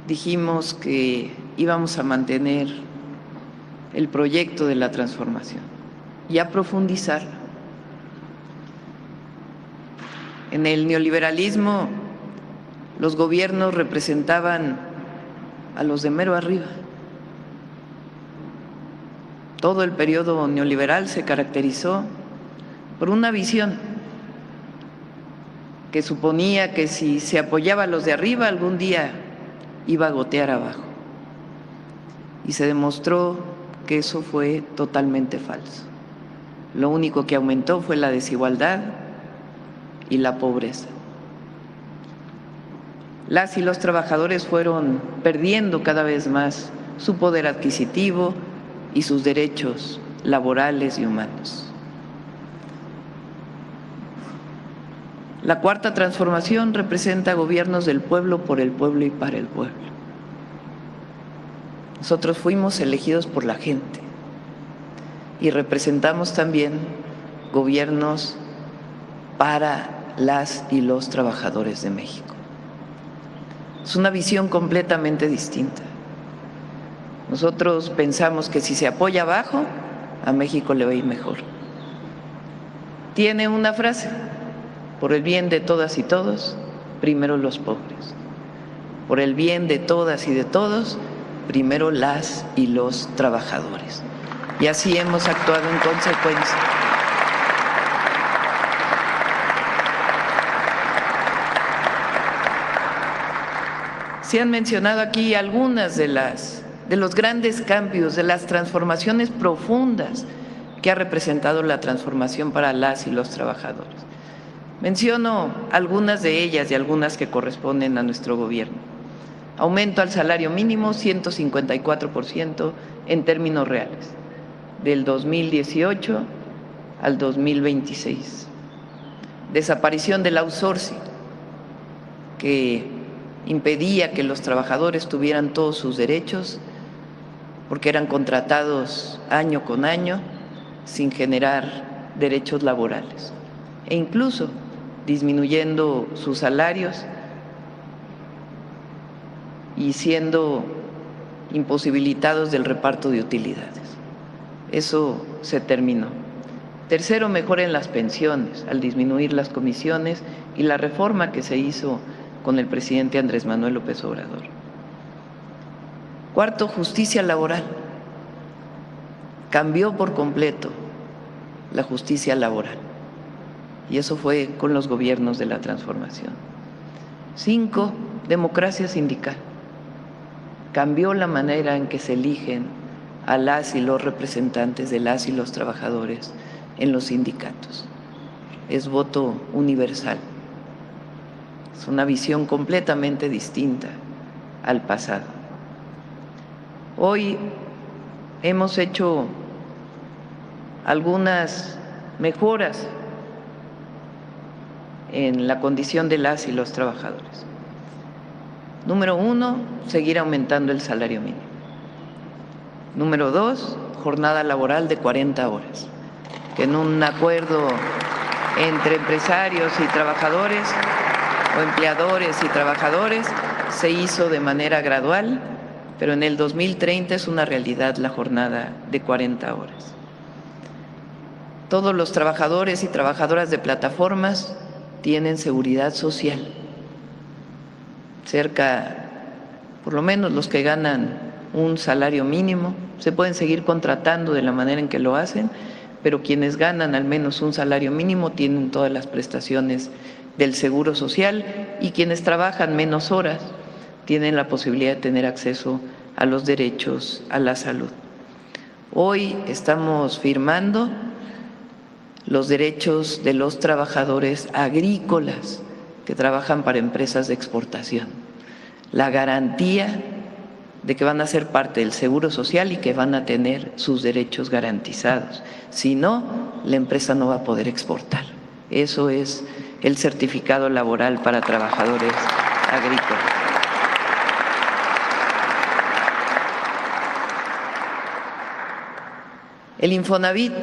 dijimos que íbamos a mantener el proyecto de la transformación y a profundizarla. En el neoliberalismo, los gobiernos representaban a los de mero arriba. Todo el periodo neoliberal se caracterizó por una visión que suponía que si se apoyaba a los de arriba, algún día iba a gotear abajo. Y se demostró que eso fue totalmente falso. Lo único que aumentó fue la desigualdad y la pobreza. Las y los trabajadores fueron perdiendo cada vez más su poder adquisitivo y sus derechos laborales y humanos. La cuarta transformación representa gobiernos del pueblo, por el pueblo y para el pueblo. Nosotros fuimos elegidos por la gente y representamos también gobiernos para las y los trabajadores de México. Es una visión completamente distinta. Nosotros pensamos que si se apoya abajo, a México le va a ir mejor. Tiene una frase: por el bien de todas y todos, primero los pobres. Por el bien de todas y de todos, primero las y los trabajadores. Y así hemos actuado en consecuencia. Se han mencionado aquí algunas de los grandes cambios, de las transformaciones profundas que ha representado la transformación para las y los trabajadores. Menciono algunas de ellas y algunas que corresponden a nuestro gobierno. Aumento al salario mínimo 154% en términos reales, del 2018 al 2026. Desaparición del outsourcing, que impedía que los trabajadores tuvieran todos sus derechos porque eran contratados año con año sin generar derechos laborales e incluso disminuyendo sus salarios y siendo imposibilitados del reparto de utilidades. Eso se terminó. Tercero, mejora en las pensiones al disminuir las comisiones y la reforma que se hizo con el presidente Andrés Manuel López Obrador. Cuarto, justicia laboral. Cambió por completo la justicia laboral y eso fue con los gobiernos de la transformación. 5, democracia sindical. Cambió la manera en que se eligen a las y los representantes de las y los trabajadores en los sindicatos. Es voto universal. Es una visión completamente distinta al pasado. Hoy hemos hecho algunas mejoras en la condición de las y los trabajadores. Número 1, seguir aumentando el salario mínimo. Número 2, jornada laboral de 40 horas, que en un acuerdo entre empresarios y trabajadores o empleadores y trabajadores se hizo de manera gradual, pero en el 2030 es una realidad la jornada de 40 horas. Todos los trabajadores y trabajadoras de plataformas tienen seguridad social. Cerca, por lo menos los que ganan un salario mínimo, se pueden seguir contratando de la manera en que lo hacen, pero quienes ganan al menos un salario mínimo tienen todas las prestaciones del Seguro Social y quienes trabajan menos horas tienen la posibilidad de tener acceso a los derechos a la salud. Hoy estamos firmando los derechos de los trabajadores agrícolas que trabajan para empresas de exportación, la garantía de que van a ser parte del Seguro Social y que van a tener sus derechos garantizados. Si no, la empresa no va a poder exportar. Eso es el certificado laboral para trabajadores agrícolas. El Infonavit,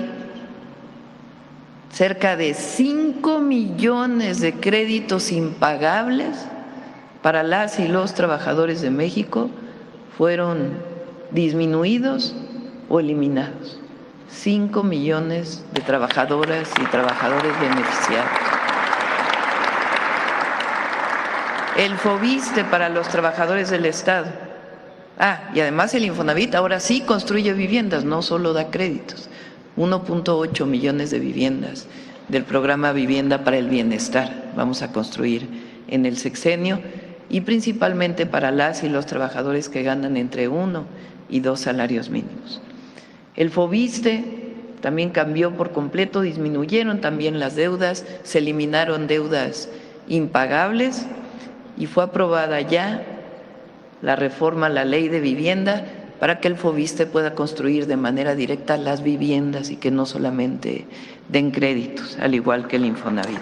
cerca de 5 millones de créditos impagables para las y los trabajadores de México fueron disminuidos o eliminados. 5 millones de trabajadoras y trabajadores beneficiados. El Foviste para los trabajadores del Estado. Y además el Infonavit ahora sí construye viviendas, no solo da créditos. 1.8 millones de viviendas del programa Vivienda para el Bienestar vamos a construir en el sexenio y principalmente para las y los trabajadores que ganan entre 1 y 2 salarios mínimos. El Foviste también cambió por completo, disminuyeron también las deudas, se eliminaron deudas impagables y fue aprobada ya la reforma a la Ley de Vivienda para que el Foviste pueda construir de manera directa las viviendas y que no solamente den créditos, al igual que el Infonavit.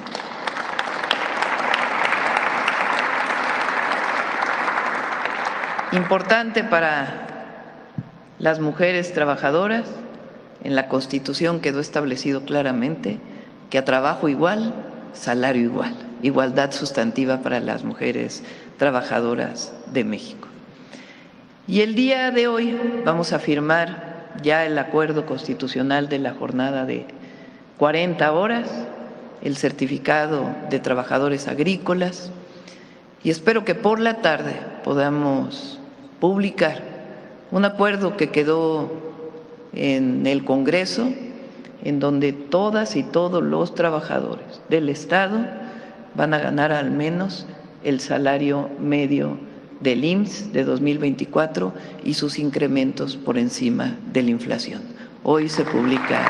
Importante para las mujeres trabajadoras, en la Constitución quedó establecido claramente que a trabajo igual, salario igual, igualdad sustantiva para las mujeres trabajadoras de México. Y el día de hoy vamos a firmar ya el acuerdo constitucional de la jornada de 40 horas, el certificado de trabajadores agrícolas, y espero que por la tarde podamos publicar un acuerdo que quedó en el Congreso, en donde todas y todos los trabajadores del Estado van a ganar al menos el salario medio del IMSS de 2024 y sus incrementos por encima de la inflación. Hoy se publica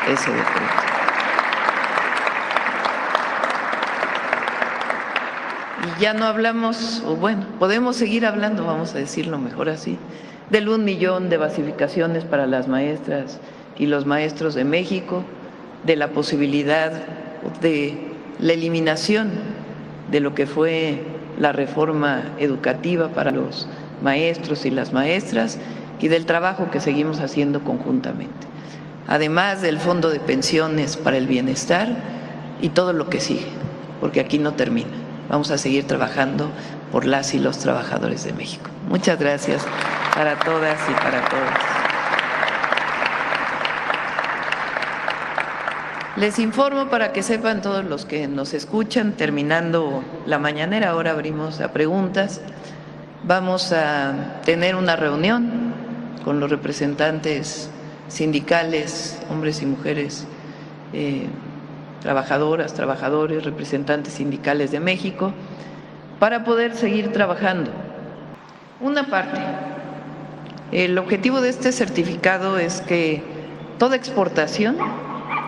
ese decreto. Y ya no hablamos, o bueno, podemos seguir hablando, vamos a decirlo mejor así, del 1 millón de basificaciones para las maestras y los maestros de México, de la posibilidad de la eliminación de lo que fue la reforma educativa para los maestros y las maestras y del trabajo que seguimos haciendo conjuntamente. Además del Fondo de Pensiones para el Bienestar y todo lo que sigue, porque aquí no termina. Vamos a seguir trabajando por las y los trabajadores de México. Muchas gracias para todas y para todos. Les informo para que sepan todos los que nos escuchan, terminando la mañanera, ahora abrimos a preguntas. Vamos a tener una reunión con los representantes sindicales, hombres y mujeres, trabajadoras, trabajadores, representantes sindicales de México, para poder seguir trabajando. Una parte, el objetivo de este certificado es que toda exportación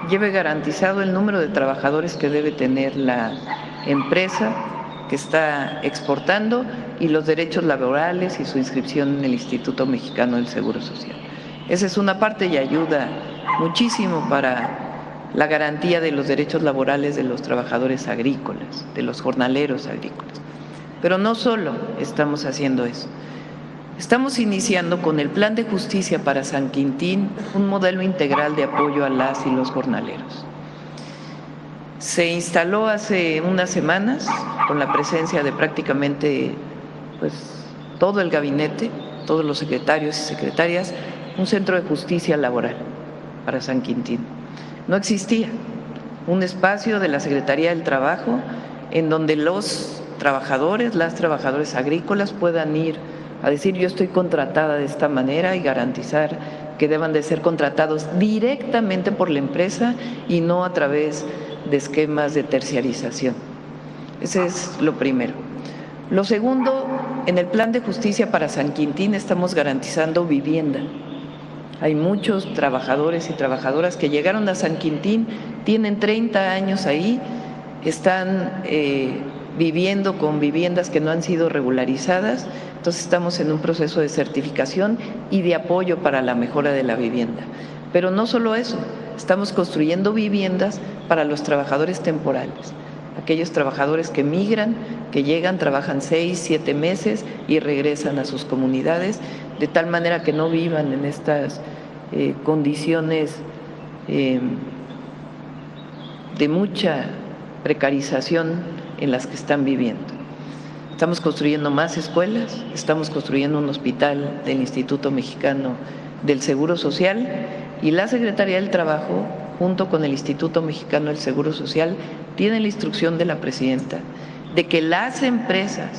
lleve garantizado el número de trabajadores que debe tener la empresa que está exportando y los derechos laborales y su inscripción en el Instituto Mexicano del Seguro Social. Esa es una parte y ayuda muchísimo para la garantía de los derechos laborales de los trabajadores agrícolas, de los jornaleros agrícolas. Pero no solo estamos haciendo eso. Estamos iniciando con el Plan de Justicia para San Quintín un modelo integral de apoyo a las y los jornaleros. Se instaló hace unas semanas, con la presencia de prácticamente todo el gabinete, todos los secretarios y secretarias, un centro de justicia laboral para San Quintín. No existía un espacio de la Secretaría del Trabajo en donde los trabajadores, las trabajadoras agrícolas puedan ir a decir yo estoy contratada de esta manera y garantizar que deban de ser contratados directamente por la empresa y no a través de esquemas de terciarización. Ese es lo primero. Lo segundo, en el Plan de Justicia para San Quintín estamos garantizando vivienda. Hay muchos trabajadores y trabajadoras que llegaron a San Quintín, tienen 30 años ahí, están viviendo con viviendas que no han sido regularizadas, entonces estamos en un proceso de certificación y de apoyo para la mejora de la vivienda. Pero no solo eso, estamos construyendo viviendas para los trabajadores temporales, aquellos trabajadores que migran, que llegan, trabajan 6, 7 meses y regresan a sus comunidades, de tal manera que no vivan en estas condiciones de mucha precarización en las que están viviendo. Estamos construyendo más escuelas, estamos construyendo un hospital del Instituto Mexicano del Seguro Social y la Secretaría del Trabajo, junto con el Instituto Mexicano del Seguro Social, tiene la instrucción de la presidenta de que las empresas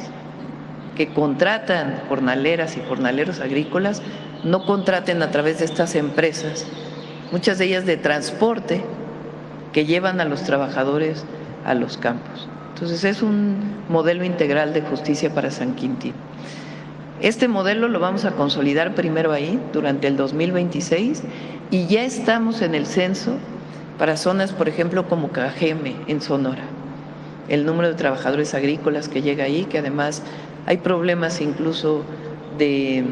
que contratan jornaleras y jornaleros agrícolas no contraten a través de estas empresas, muchas de ellas de transporte, que llevan a los trabajadores a los campos. Entonces es un modelo integral de justicia para San Quintín. Este modelo lo vamos a consolidar primero ahí, durante el 2026, y ya estamos en el censo para zonas, por ejemplo, como Cajeme, en Sonora. El número de trabajadores agrícolas que llega ahí, que además hay problemas incluso de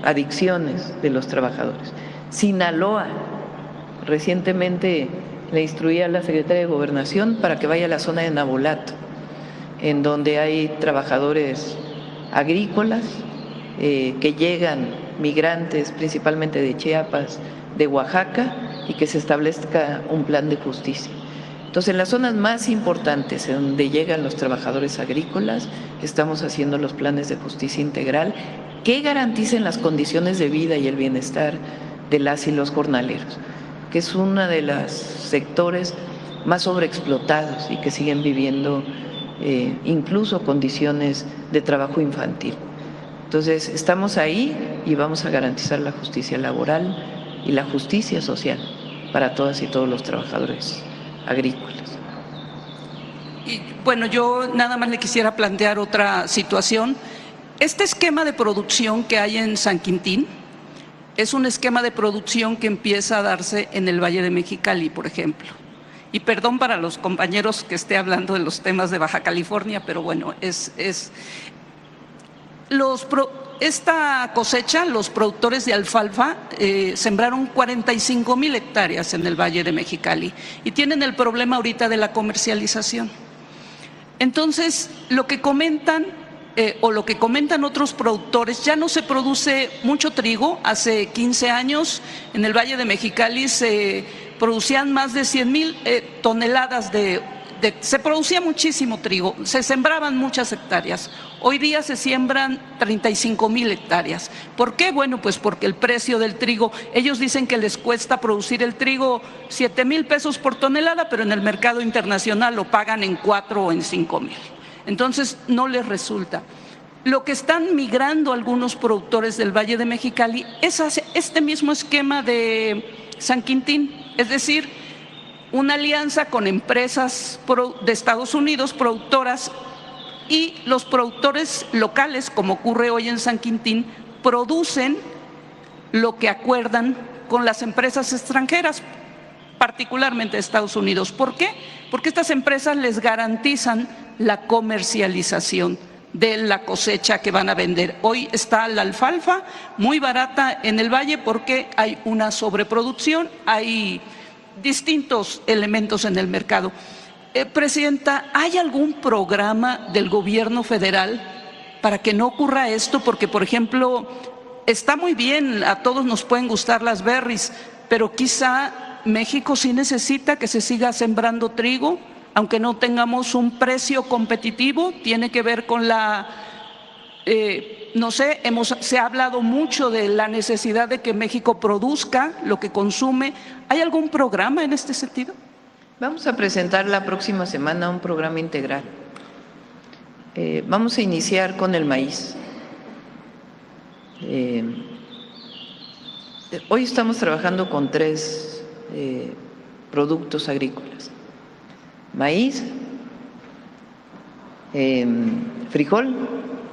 adicciones de los trabajadores. Sinaloa, recientemente le instruí a la Secretaría de Gobernación para que vaya a la zona de Nabolato, en donde hay trabajadores agrícolas que llegan, migrantes principalmente de Chiapas, de Oaxaca, y que se establezca un plan de justicia. Entonces, en las zonas más importantes, en donde llegan los trabajadores agrícolas, estamos haciendo los planes de justicia integral que garanticen las condiciones de vida y el bienestar de las y los jornaleros, que es uno de los sectores más sobreexplotados y que siguen viviendo incluso condiciones de trabajo infantil. Entonces, estamos ahí y vamos a garantizar la justicia laboral y la justicia social para todas y todos los trabajadores agrícolas. Y Bueno, yo nada más le quisiera plantear otra situación. Este esquema de producción que hay en San Quintín es un esquema de producción que empieza a darse en el Valle de Mexicali, por ejemplo. Y perdón para los compañeros que esté hablando de los temas de Baja California, pero bueno, esta cosecha, los productores de alfalfa sembraron 45,000 hectáreas en el Valle de Mexicali y tienen el problema ahorita de la comercialización. Entonces, lo que comentan otros productores, ya no se produce mucho trigo. Hace 15 años en el Valle de Mexicali se producían más de 100,000 toneladas se producía muchísimo trigo, se sembraban muchas hectáreas. Hoy día se siembran 35,000 hectáreas. ¿Por qué? Bueno, pues porque el precio del trigo, ellos dicen que les cuesta producir el trigo 7,000 pesos por tonelada, pero en el mercado internacional lo pagan en 4 o en 5,000. Entonces no les resulta. Lo que están migrando algunos productores del Valle de Mexicali es este mismo esquema de San Quintín, es decir, una alianza con empresas de Estados Unidos, productoras, y los productores locales, como ocurre hoy en San Quintín, producen lo que acuerdan con las empresas extranjeras, particularmente de Estados Unidos. ¿Por qué? Porque estas empresas les garantizan la comercialización de la cosecha que van a vender. Hoy está la alfalfa muy barata en el valle porque hay una sobreproducción, hay distintos elementos en el mercado. Presidenta, ¿hay algún programa del gobierno federal para que no ocurra esto? Porque, por ejemplo, está muy bien, a todos nos pueden gustar las berries, pero quizá México sí necesita que se siga sembrando trigo, aunque no tengamos un precio competitivo. Tiene que ver con no sé, se ha hablado mucho de la necesidad de que México produzca lo que consume. ¿Hay algún programa en este sentido? Vamos a presentar la próxima semana un programa integral. Vamos a iniciar con el maíz. Hoy estamos trabajando con 3 productos agrícolas: maíz, frijol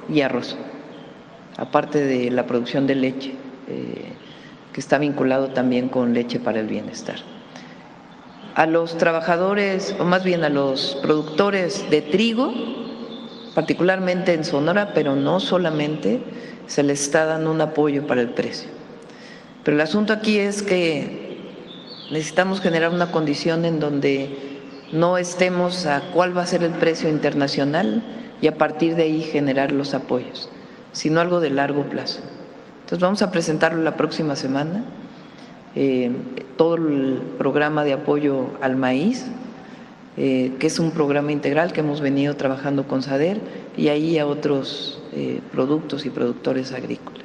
y arroz, aparte de la producción de leche, que está vinculado también con Leche para el Bienestar. A los trabajadores, o más bien a los productores de trigo, particularmente en Sonora, pero no solamente, se les está dando un apoyo para el precio. Pero el asunto aquí es que necesitamos generar una condición en donde no estemos a cuál va a ser el precio internacional y a partir de ahí generar los apoyos, sino algo de largo plazo. Entonces vamos a presentarlo la próxima semana, todo el programa de apoyo al maíz, que es un programa integral que hemos venido trabajando con SADER, y ahí a otros productos y productores agrícolas.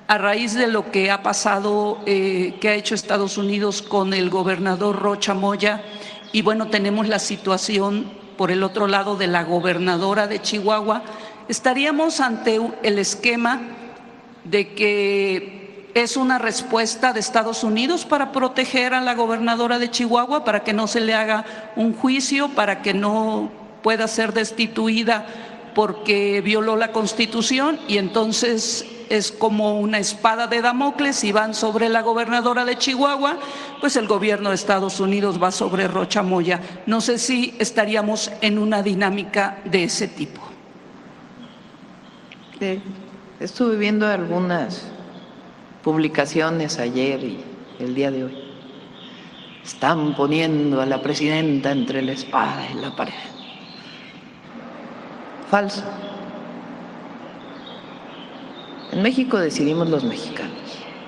A raíz de lo que ha pasado, que ha hecho Estados Unidos con el gobernador Rocha Moya, y bueno, tenemos la situación por el otro lado de la gobernadora de Chihuahua, estaríamos ante el esquema de que es una respuesta de Estados Unidos para proteger a la gobernadora de Chihuahua, para que no se le haga un juicio, para que no pueda ser destituida porque violó la Constitución, y entonces es como una espada de Damocles, y van sobre la gobernadora de Chihuahua, pues el gobierno de Estados Unidos va sobre Rocha Moya. No sé si estaríamos en una dinámica de ese tipo. Estuve viendo algunas publicaciones ayer y el día de hoy. Están poniendo a la presidenta entre la espada y la pared. Falso. En México decidimos los mexicanos,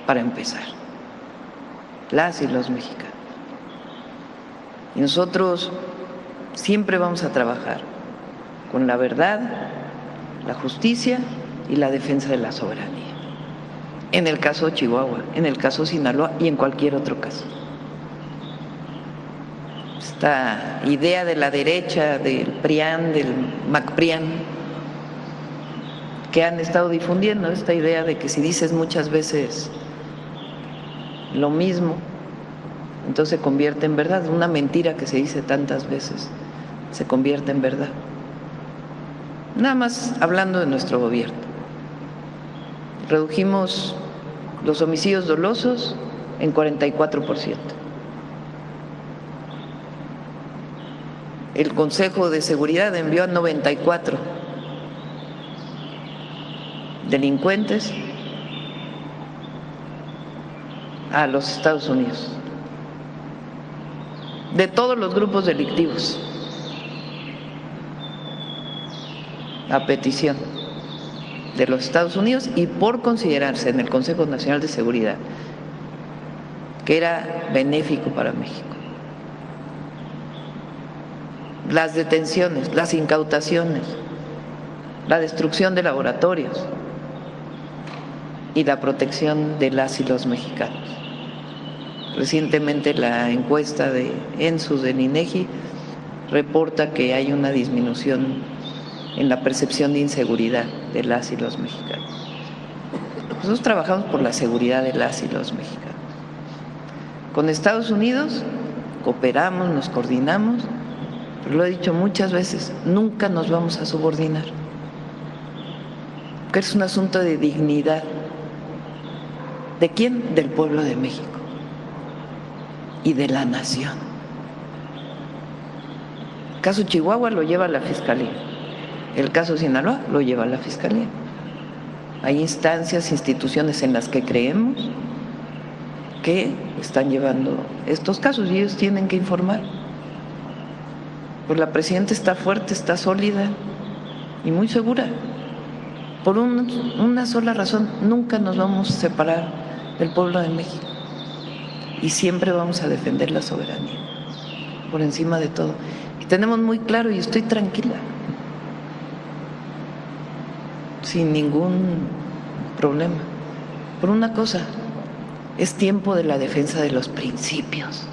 para empezar, las y los mexicanos. Y nosotros siempre vamos a trabajar con la verdad, la justicia y la defensa de la soberanía. En el caso de Chihuahua, en el caso de Sinaloa y en cualquier otro caso. Esta idea de la derecha, del PRIAN, del MacPRIAN, que han estado difundiendo, esta idea de que si dices muchas veces lo mismo, entonces se convierte en verdad. Una mentira que se dice tantas veces se convierte en verdad. Nada más hablando de nuestro gobierno. Redujimos los homicidios dolosos en 44%. El Consejo de Seguridad envió a 94 delincuentes a los Estados Unidos, de todos los grupos delictivos, a petición de los Estados Unidos y por considerarse en el Consejo Nacional de Seguridad que era benéfico para México. Las detenciones, las incautaciones, la destrucción de laboratorios y la protección de las y los mexicanos. Recientemente la encuesta de ENSUS del INEGI reporta que hay una disminución en la percepción de inseguridad de las y los mexicanos. Nosotros trabajamos por la seguridad de las y los mexicanos. Con Estados Unidos cooperamos, nos coordinamos, pero lo he dicho muchas veces, nunca nos vamos a subordinar, porque es un asunto de dignidad. ¿De quién? Del pueblo de México y de la nación. El caso Chihuahua lo lleva la Fiscalía, el caso Sinaloa lo lleva la Fiscalía. Hay instancias, instituciones en las que creemos que están llevando estos casos y ellos tienen que informar. Pues la presidenta está fuerte, está sólida y muy segura. Por una sola razón, nunca nos vamos a separar del pueblo de México y siempre vamos a defender la soberanía por encima de todo. Y tenemos muy claro, y estoy tranquila, sin ningún problema, por una cosa: es tiempo de la defensa de los principios.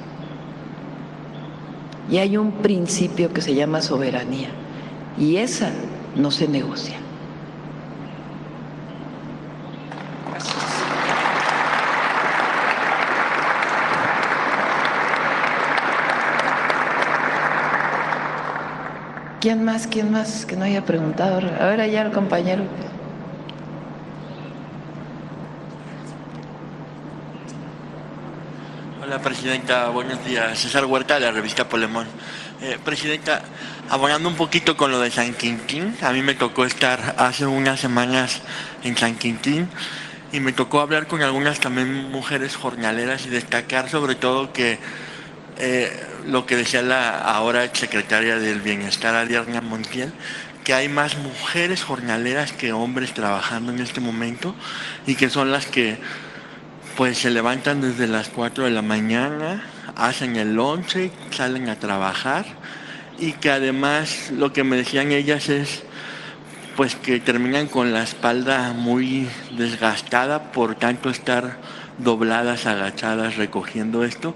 Y hay un principio que se llama soberanía, y esa no se negocia. Gracias. ¿Quién más? ¿Quién más que no haya preguntado? A ver, allá el compañero. Hola, Presidenta, buenos días. César Huerta, de la revista Polemón. Presidenta, abonando un poquito con lo de San Quintín, a mí me tocó estar hace unas semanas en San Quintín y me tocó hablar con algunas también mujeres jornaleras y destacar sobre todo que lo que decía la ahora secretaria del Bienestar, Ariadna Montiel, que hay más mujeres jornaleras que hombres trabajando en este momento y que son las que pues se levantan desde las 4 de la mañana, hacen el lonche, salen a trabajar y que además lo que me decían ellas es pues que terminan con la espalda muy desgastada por tanto estar dobladas, agachadas, recogiendo esto,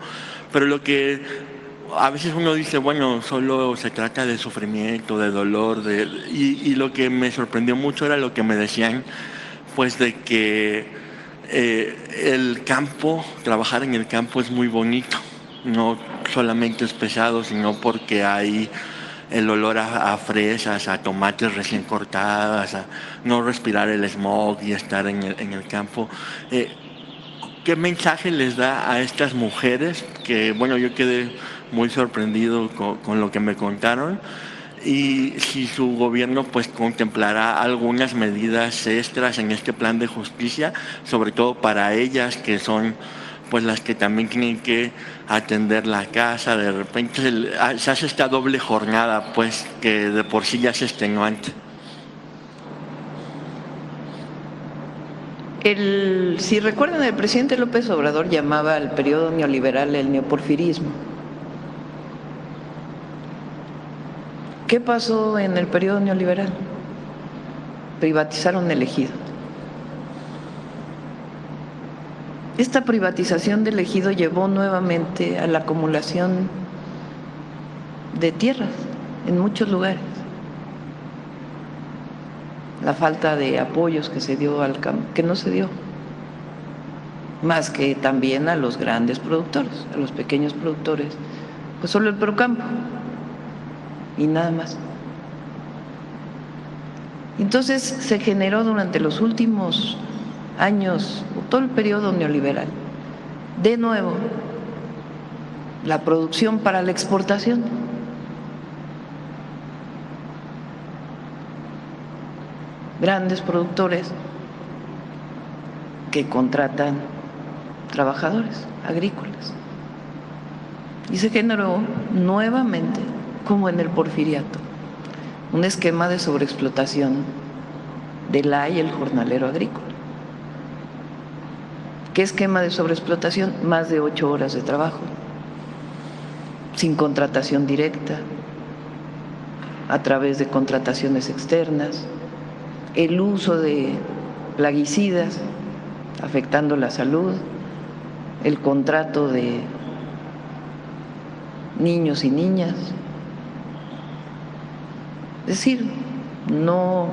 pero lo que a veces uno dice, bueno, solo se trata de sufrimiento, de dolor, y lo que me sorprendió mucho era lo que me decían, pues de que el campo, trabajar en el campo es muy bonito, no solamente es pesado, sino porque hay el olor a fresas, a tomates recién cortadas, a no respirar el smog y estar en el campo. ¿Qué mensaje les da a estas mujeres? Que bueno, yo quedé muy sorprendido con lo que me contaron. Y si su gobierno pues contemplará algunas medidas extras en este plan de justicia, sobre todo para ellas que son pues las que también tienen que atender la casa, de repente se hace esta doble jornada pues que de por sí ya es extenuante. Si recuerdan, el presidente López Obrador llamaba al periodo neoliberal el neoporfirismo. ¿Qué pasó en el periodo neoliberal? Privatizaron el ejido. Esta privatización del ejido llevó nuevamente a la acumulación de tierras en muchos lugares. La falta de apoyos que se dio al campo, que no se dio, más que también a los grandes productores, a los pequeños productores, pues solo el Procampo y nada más. Entonces se generó durante los últimos años, todo el periodo neoliberal, de nuevo la producción para la exportación. Grandes productores que contratan trabajadores agrícolas. Y se generó nuevamente, como en el porfiriato, un esquema de sobreexplotación del y el jornalero agrícola. ¿Qué esquema de sobreexplotación? Más de 8 horas de trabajo, sin contratación directa, a través de contrataciones externas, el uso de plaguicidas afectando la salud, el contrato de niños y niñas. Es decir, no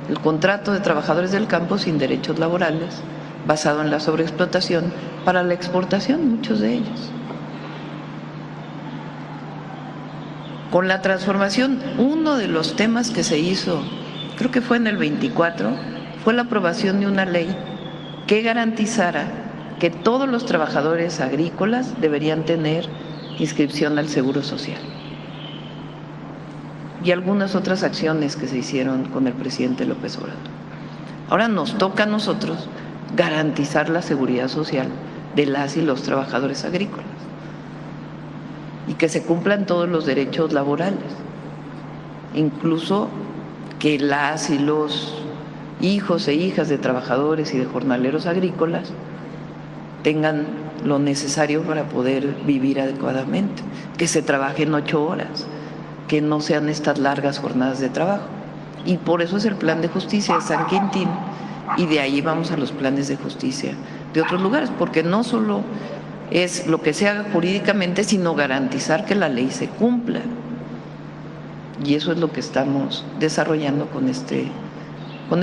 el contrato de trabajadores del campo sin derechos laborales, basado en la sobreexplotación para la exportación, muchos de ellos. Con la transformación, uno de los temas que se hizo, creo que fue en el 24, fue la aprobación de una ley que garantizara que todos los trabajadores agrícolas deberían tener inscripción al Seguro Social. Y algunas otras acciones que se hicieron con el presidente López Obrador. Ahora nos toca a nosotros garantizar la seguridad social de las y los trabajadores agrícolas y que se cumplan todos los derechos laborales, incluso que las y los hijos e hijas de trabajadores y de jornaleros agrícolas tengan lo necesario para poder vivir adecuadamente, que se trabajen 8 horas, que no sean estas largas jornadas de trabajo. Y por eso es el plan de justicia de San Quintín, y de ahí vamos a los planes de justicia de otros lugares, porque no solo es lo que se haga jurídicamente, sino garantizar que la ley se cumpla. Y eso es lo que estamos desarrollando con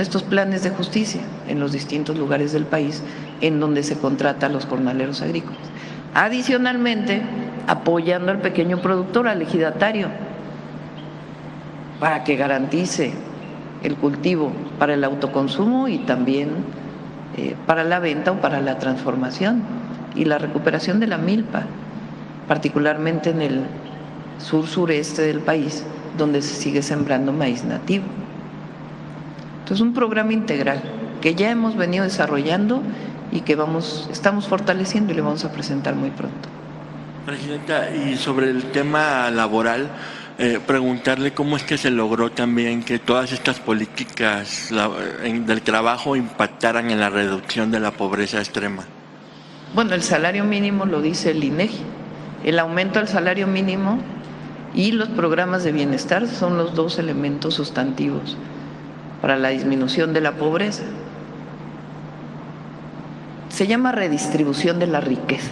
estos planes de justicia en los distintos lugares del país en donde se contrata a los jornaleros agrícolas. Adicionalmente, apoyando al pequeño productor, al ejidatario, para que garantice el cultivo para el autoconsumo y también para la venta o para la transformación y la recuperación de la milpa, particularmente en el sur-sureste del país, donde se sigue sembrando maíz nativo. Entonces, un programa integral que ya hemos venido desarrollando y que estamos fortaleciendo y le vamos a presentar muy pronto. Presidenta, y sobre el tema laboral, preguntarle cómo es que se logró también que todas estas políticas del trabajo impactaran en la reducción de la pobreza extrema. Bueno, el salario mínimo lo dice el INEGI. El aumento al salario mínimo y los programas de bienestar son los 2 elementos sustantivos para la disminución de la pobreza. Se llama redistribución de la riqueza.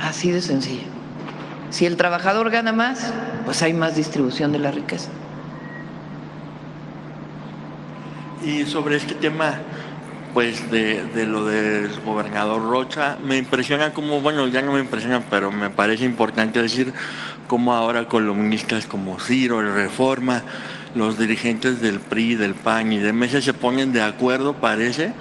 Así de sencillo. Si el trabajador gana más, pues hay más distribución de la riqueza. Y sobre este tema, pues de lo del gobernador Rocha, me impresiona como, bueno, ya no me impresiona, pero me parece importante decir cómo ahora columnistas como Ciro, el Reforma, los dirigentes del PRI, del PAN y de MS se ponen de acuerdo, parece,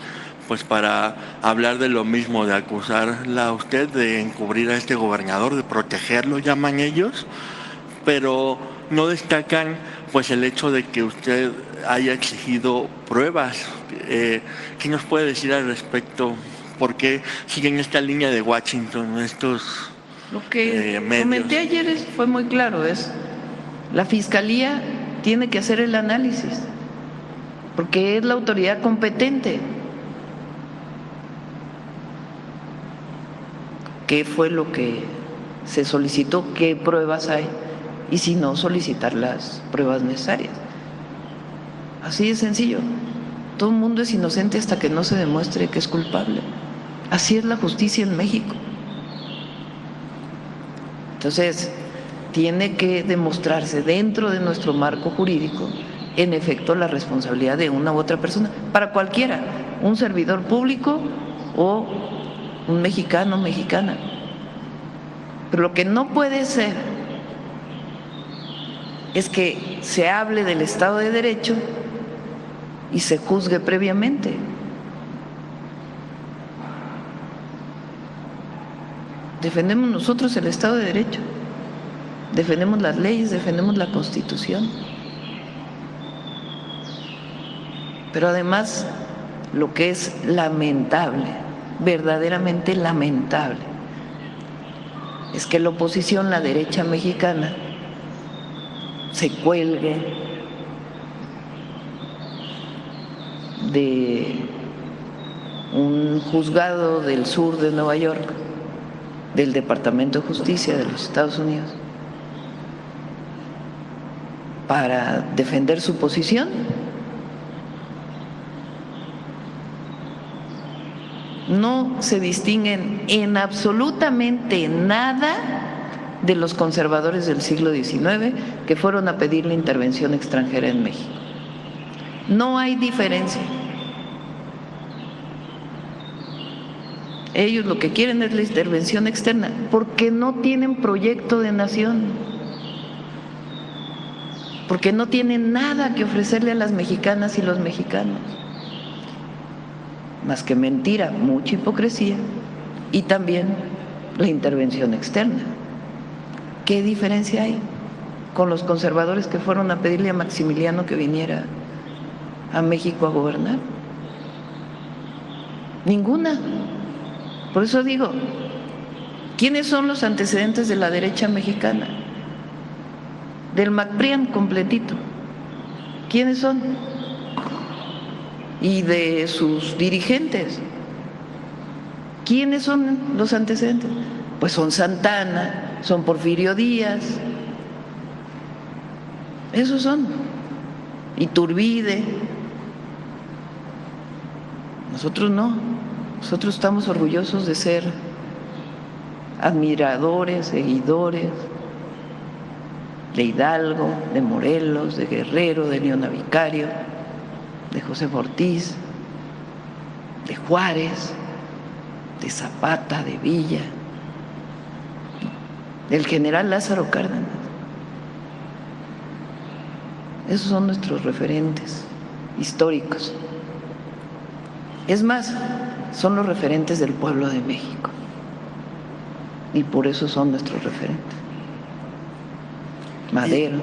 pues para hablar de lo mismo, de acusarla a usted de encubrir a este gobernador, de protegerlo, llaman ellos, pero no destacan pues el hecho de que usted haya exigido pruebas. ¿Qué nos puede decir al respecto? ¿Por qué siguen esta línea de Washington, estos Lo que medios? comenté ayer fue muy claro, la Fiscalía tiene que hacer el análisis, porque es la autoridad competente. ¿Qué fue lo que se solicitó? ¿Qué pruebas hay? Y si no, solicitar las pruebas necesarias. Así de sencillo. Todo el mundo es inocente hasta que no se demuestre que es culpable. Así es la justicia en México. Entonces, tiene que demostrarse dentro de nuestro marco jurídico, en efecto, la responsabilidad de una u otra persona, para cualquiera, un servidor público o un mexicano o mexicana. Pero lo que no puede ser es que se hable del Estado de Derecho y se juzgue previamente. Defendemos nosotros el Estado de Derecho, defendemos las leyes, defendemos la Constitución. Pero además, lo que es lamentable, verdaderamente lamentable, es que la oposición, la derecha mexicana, se cuelgue de un juzgado del sur de Nueva York, del Departamento de Justicia de los Estados Unidos, para defender su posición. No se distinguen en absolutamente nada de los conservadores del siglo XIX que fueron a pedir la intervención extranjera en México. No hay diferencia. Ellos lo que quieren es la intervención externa porque no tienen proyecto de nación, porque no tienen nada que ofrecerle a las mexicanas y los mexicanos, más que mentira, mucha hipocresía y también la intervención externa. ¿Qué diferencia hay con los conservadores que fueron a pedirle a Maximiliano que viniera a México a gobernar? Ninguna. Por eso digo, ¿quiénes son los antecedentes de la derecha mexicana? Del MacPrian completito. ¿Quiénes son? Y de sus dirigentes. ¿Quiénes son los antecedentes? Pues son Santana, son Porfirio Díaz, esos son, Iturbide. Nosotros no, nosotros estamos orgullosos de ser admiradores, seguidores de Hidalgo, de Morelos, de Guerrero, de Leona Vicario, de José Ortiz, de Juárez, de Zapata, de Villa, del general Lázaro Cárdenas. Esos son nuestros referentes históricos. Es más, son los referentes del pueblo de México. Y por eso son nuestros referentes. Madero.